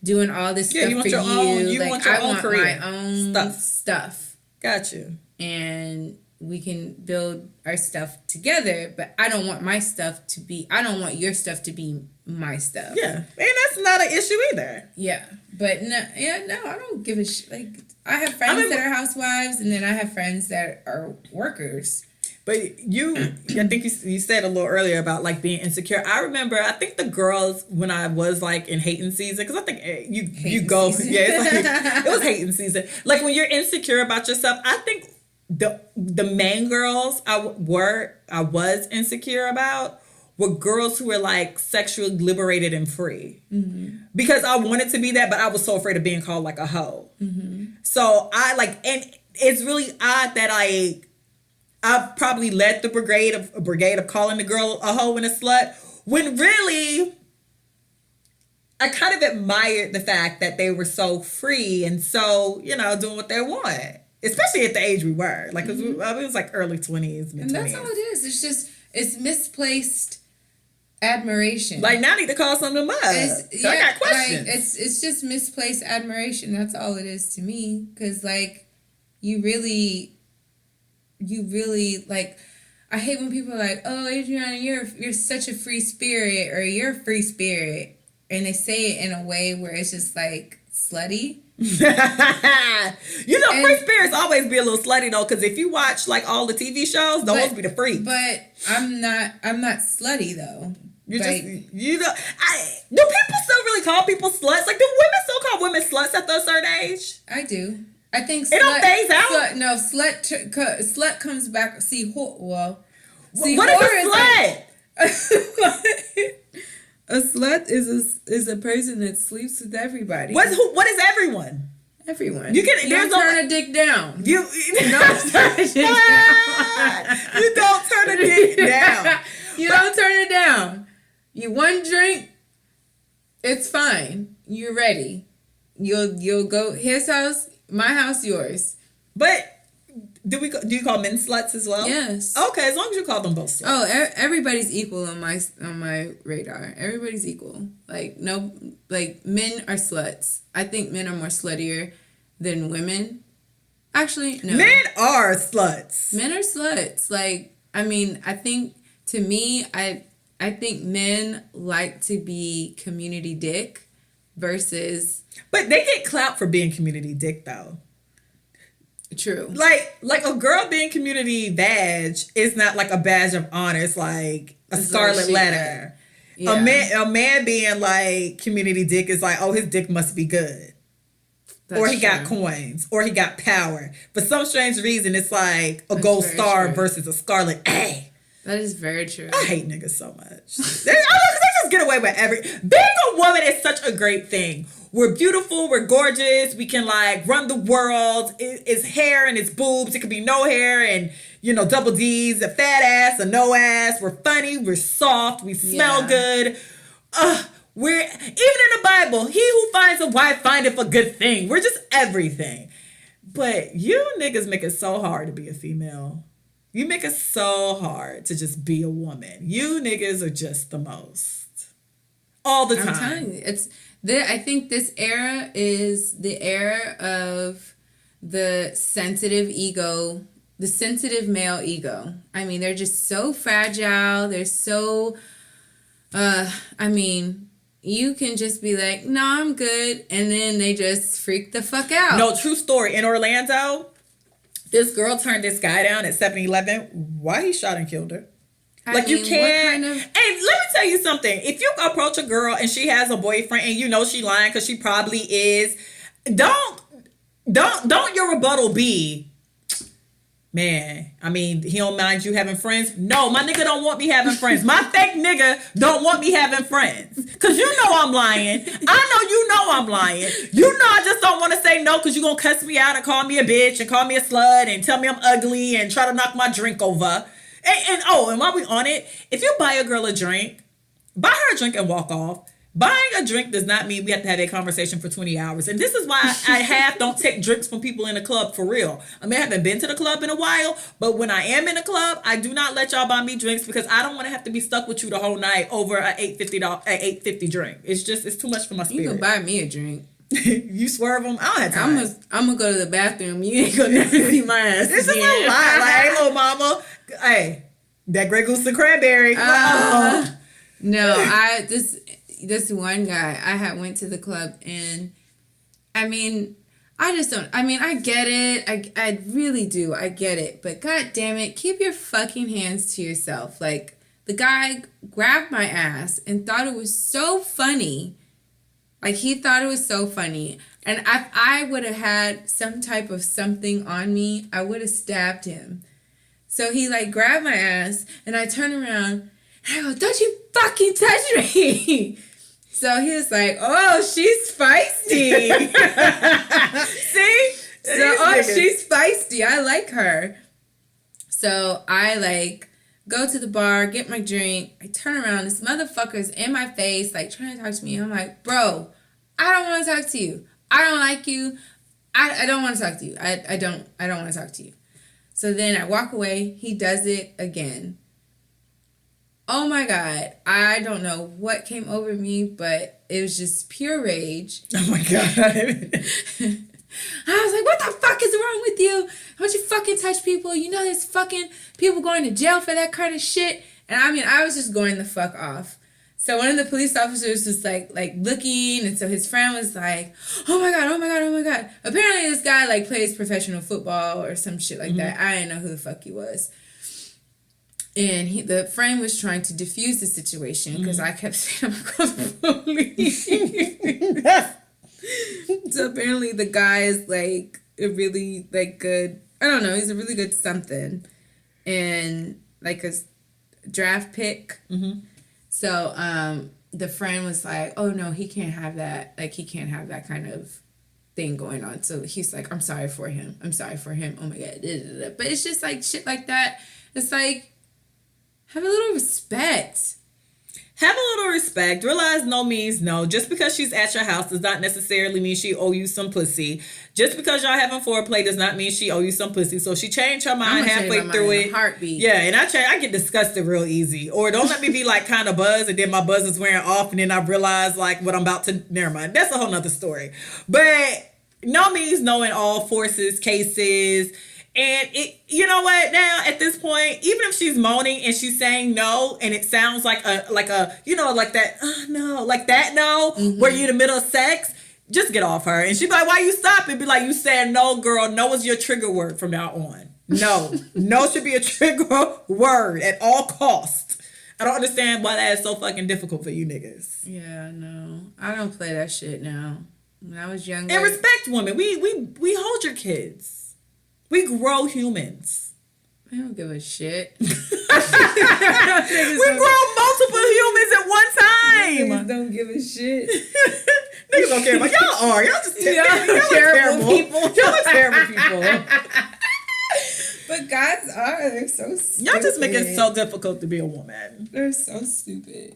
doing all this stuff for you. Like, I want my own stuff. Got you. And we can build our stuff together, but I don't want your stuff to be my stuff. Yeah. And that's not an issue either. Yeah. But no, I don't give a shit. Like, I have friends that are housewives, and then I have friends that are workers. But I think you said a little earlier about like being insecure. I remember, I think the girls, when I was like in hating season, because I think you go, season. Yeah, it's like, it was hating season. Like when you're insecure about yourself, I think the main girls I was insecure about were girls who were like sexually liberated and free. Mm-hmm. Because I wanted to be that, but I was so afraid of being called like a hoe. Mm-hmm. So and it's really odd that I probably led the brigade of calling the girl a hoe and a slut, when really I kind of admired the fact that they were so free and so, doing what they want. Especially at the age we were. Like, it was like early 20s, mid-20s. And that's all it is. It's misplaced admiration. Like, now I need to call something up. I got questions. Like, it's just misplaced admiration. That's all it is to me. Because, like, you really, like, I hate when people are like, oh, Adrianna, you're such a free spirit, or you're a free spirit. And they say it in a way where it's just, like, slutty. Free spirits always be a little slutty though, because if you watch like all the TV shows, those be the freaks. But I'm not slutty though. Do people still really call people sluts? Like, do women still call women sluts at a certain age? I do. I think it don't phase out. Slut comes back. What is a slut? A slut is a person that sleeps with everybody. What is everyone? Everyone. You don't turn a dick down. You don't turn a dick down. You don't turn a dick down. You don't turn it down. You one drink, it's fine. You're ready. You'll go his house, my house, yours. But do you call men sluts as well? Yes. Okay, as long as you call them both sluts. Oh, everybody's equal on my radar. Everybody's equal. Like, no, like, men are sluts. I think men are more sluttier than women. Actually, no. Men are sluts. Men are sluts. Like, I mean, I think, to me, I think men like to be community dick versus... But they get clout for being community dick, though. True. Like a girl being community badge is not like a badge of honor. It's like a scarlet letter. Yeah. A man being like community dick is like, oh, his dick must be good. Or he got coins. Or he got power. For some strange reason, it's like a gold star versus a scarlet A. That is very true. I hate niggas so much. They just get away with being a woman is such a great thing. We're beautiful, we're gorgeous, we can like run the world. It's hair and it's boobs. It could be no hair and, double D's, a fat ass, a no ass. We're funny, we're soft, we smell good. We're, even in the Bible, he who finds a wife findeth a good thing. We're just everything. But you niggas make it so hard to be a female. You make it so hard to just be a woman. You niggas are just the most. All the time. I'm telling you, I think this era is the era of the sensitive ego, the sensitive male ego. I mean, they're just so fragile. They're so, you can just be like, no, I'm good. And then they just freak the fuck out. No, true story. In Orlando, this girl turned this guy down at 7-Eleven. Why he shot and killed her? You can't. And let me tell you something. If you approach a girl and she has a boyfriend and you know she lying because she probably is, don't your rebuttal be, Man, I mean, he don't mind you having friends. No, my nigga don't want me having friends. My fake nigga don't want me having friends. Because you know I'm lying. I know you know I'm lying. You know I just don't want to say no because you're going to cuss me out and call me a bitch and call me a slut and tell me I'm ugly and try to knock my drink over. And while we on it, if you buy a girl a drink, buy her a drink and walk off. Buying a drink does not mean we have to have a conversation for 20 hours. And this is why I don't take drinks from people in the club for real. I mean, I haven't been to the club in a while, but when I am in a club, I do not let y'all buy me drinks because I don't want to have to be stuck with you the whole night over a $8.50 drink. It's too much for my spirit. You can buy me a drink. You swerve them? I don't have time. I'm going to go to the bathroom. You ain't going to never see my ass. This is a lot. Like, hey, little mama. Hey, that Grey Goose and cranberry. No, this one guy, I had went to the club and I mean, I just don't, I mean, I get it. I really do. I get it. But God damn it, keep your fucking hands to yourself. Like, the guy grabbed my ass and thought it was so funny. Like, he thought it was so funny. And if I would have had some type of something on me, I would have stabbed him. So he, like, grabbed my ass and I turned around and I go, don't you fucking touch me. So he was like, oh, she's feisty. See? So, she's feisty. I like her. So I, like, go to the bar, get my drink. I turn around. This motherfucker's in my face, like, trying to talk to me. I'm like, bro, I don't want to talk to you. I don't like you. I don't want to talk to you. I don't want to talk to you. So then I walk away. He does it again. Oh my God, I don't know what came over me, but it was just pure rage. Oh my God. I was like, what the fuck is wrong with you? Don't you fucking touch people? You know there's fucking people going to jail for that kind of shit. And I mean, I was just going the fuck off. So one of the police officers was like looking, and so his friend was like, oh my God, oh my God, oh my God. Apparently this guy like plays professional football or some shit like that. I didn't know who the fuck he was. And the friend was trying to diffuse the situation because I kept saying, I'm going to call the police. So apparently the guy is like a really like good, I don't know, he's a really good something. And like a draft pick. So the friend was like, oh no, he can't have that. Like he can't have that kind of thing going on. So he's like, I'm sorry for him. I'm sorry for him. Oh my God. But it's just like shit like that. It's like, have a little respect. Have a little respect. Realize no means no. Just because she's at your house does not necessarily mean she owe you some pussy. Just because y'all having foreplay does not mean she owe you some pussy. So she changed her mind halfway through it. Heartbeat. Yeah, and I get disgusted real easy. Or don't let me be like kind of buzzed and then my buzz is wearing off and then I realize like what I'm about to, never mind. That's a whole nother story. But no means no in all forces, cases. And it, you know what? Now at this point, even if she's moaning and she's saying no, and it sounds like a you know, like that no, like that no, where you're in the middle of sex, just get off her. And she'd be like, "Why you stopping?" Be like, "You said no, girl. No is your trigger word from now on. No, no should be a trigger word at all costs." I don't understand why that is so fucking difficult for you niggas. Yeah, no, I don't play that shit now. When I was younger, and respect women. We hold your kids. We grow humans. I don't give a shit. We grow multiple humans at one time. Niggas don't give a shit. Niggas don't care about y'all. Y'all just terrible people. Y'all are terrible people. But guys are. They're so stupid. Y'all just make it so difficult to be a woman. They're so stupid.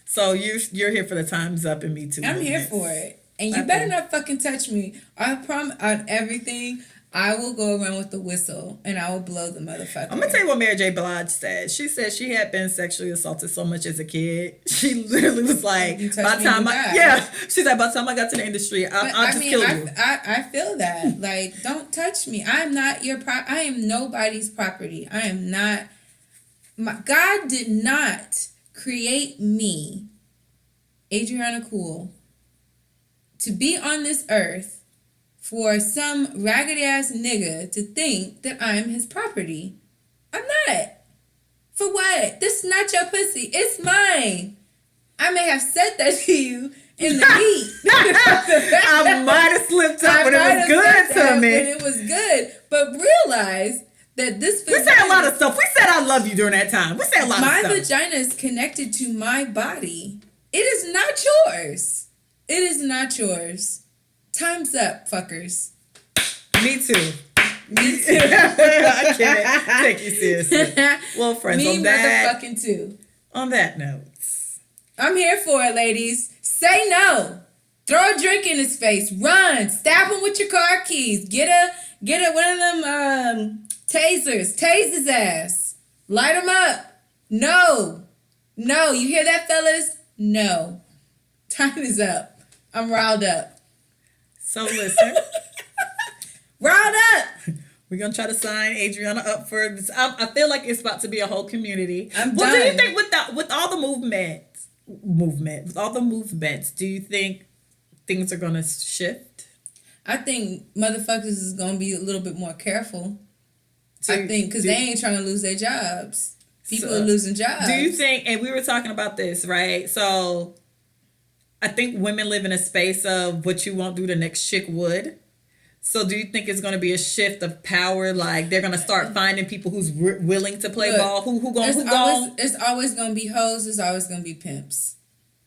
So you're here for the time's up and Me Too. I'm here for it. And you better not fucking touch me. I promise on everything. I will go around with the whistle and I will blow the motherfucker. I'm gonna tell you what Mary J. Blige said. She said she had been sexually assaulted so much as a kid. She literally was like, by the time she's like, by the time I got to the industry, I'll just kill you. I feel that. Like, don't touch me. I'm not your I am nobody's property. I am not. God did not create me, Adrianna Cool, to be on this earth for some raggedy ass nigga to think that I'm his property. I'm not. For what? This is not your pussy. It's mine. I may have said that to you in the heat. I might have slipped up, but it was good to me. It was good. But realize that this We said a lot of stuff. We said I love you during that time. We said a lot of my stuff. vagina is connected to my body. It is not yours. It is not yours. Time's up, fuckers. Me too. Me too. I can't take you seriously. Well, friends, Me on that, motherfucking too. on that note. I'm here for it, ladies. Say no. Throw a drink in his face. Run. Stab him with your car keys. Get one of them tasers. Tase his ass. Light him up. No. No. You hear that, fellas? No. Time is up. I'm riled up. So listen. Riled up. We're going to try to sign Adrianna up for this. I feel like it's about to be a whole community. I'm Well, done. do you think with all the with all the movements, do you think things are going to shift? I think motherfuckers is going to be a little bit more careful. So I think because they ain't trying to lose their jobs. People So, are losing jobs. Do you think, and we were talking about this, right? So I think women live in a space of what you won't do, the next chick would. So do you think it's going to be a shift of power? Like they're going to start finding people who's willing to play ball? Who going? It's always going to be hoes. There's always going to be pimps.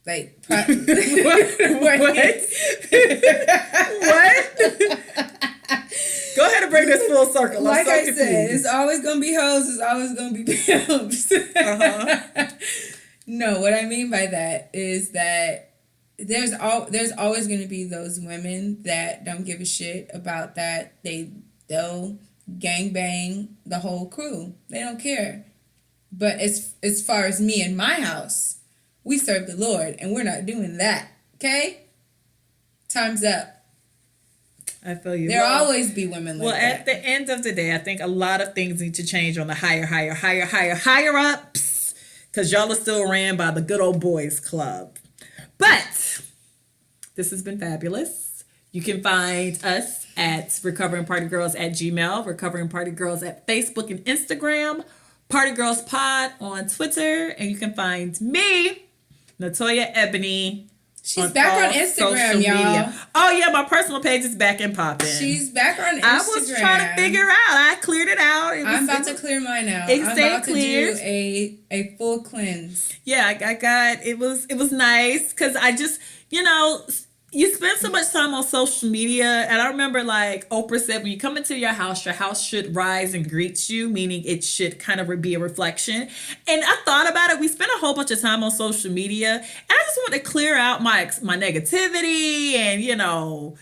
Like, What? Go ahead and bring this full circle. Like I'm so I confused. said, it's always going to be hoes. It's always going to be pimps. No, what I mean by that is that there's always going to be those women that don't give a shit about that. They'll gangbang the whole crew. They don't care. But as far as me and my house, we serve the Lord, and we're not doing that. Okay? Time's up. I feel you. There'll always be women like that. Well, at the end of the day, I think a lot of things need to change on the higher ups, because y'all are still ran by the good old boys club. But this has been fabulous. You can find us at recoveringpartygirls@gmail, recoveringpartygirls at Facebook and Instagram, partygirlspod on Twitter, and you can find me, NatoyaEbony. She's back on Instagram, y'all. Oh yeah, my personal page is back and popping. She's back on Instagram. I was trying to figure out. I cleared it out. I'm about to clear mine out. It I'm stayed about clear. to do a full cleanse. Yeah, I got it. Was nice because I just, you spend so much time on social media, and I remember like Oprah said, when you come into your house should rise and greet you, meaning it should kind of be a reflection. And I thought about it. We spent a whole bunch of time on social media, and I just want to clear out my negativity and your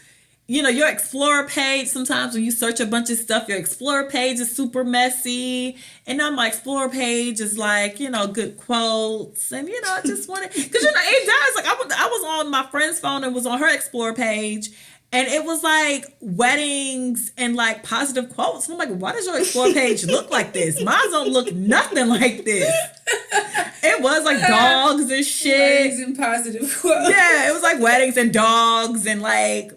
Explorer page. Sometimes when you search a bunch of stuff, your Explorer page is super messy. And now my Explorer page is like, good quotes. And, I just wanted, because, it does. Like, I was on my friend's phone and was on her Explorer page. And it was like weddings and like positive quotes. And I'm like, why does your Explorer page look like this? Mine don't look nothing like this. It was like dogs and shit. Weddings and positive quotes. Yeah, it was like weddings and dogs and like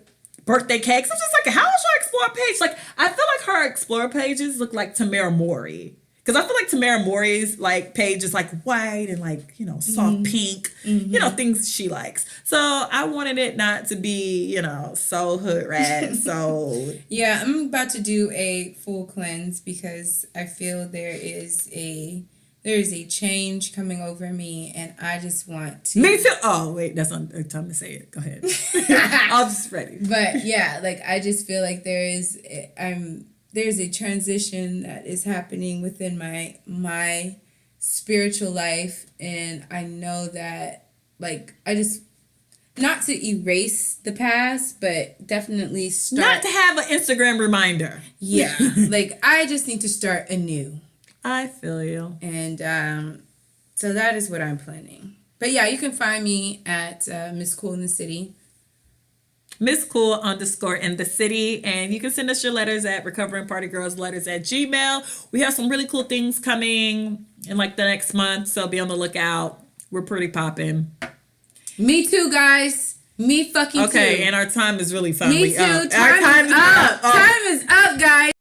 birthday cakes. I'm just like, how is your Explorer page? Like, I feel like her Explorer pages look like Tamara Mori. Because I feel like Tamara Mori's like page is like white and like, soft pink, things she likes. So I wanted it not to be, so hood rat. So yeah, I'm about to do a full cleanse because I feel there is a change coming over me, and I just want to. Me too. Oh wait, that's not time to say it. Go ahead. I was just ready. But yeah, like I just feel like there's a transition that is happening within my spiritual life, and I know that like I just not to erase the past, but definitely start Not to have an Instagram reminder. Yeah, like I just need to start anew. I feel you. And so that is what I'm planning. But yeah, you can find me at Miss Cool in the City. Miss Cool _ in the city. And you can send us your letters at recoveringpartygirlsletters@gmail. We have some really cool things coming in like the next month, so be on the lookout. We're pretty popping. Me too, guys. Me fucking too. Okay, and our time is really finally Me too. up. Time is up. Time is up, guys.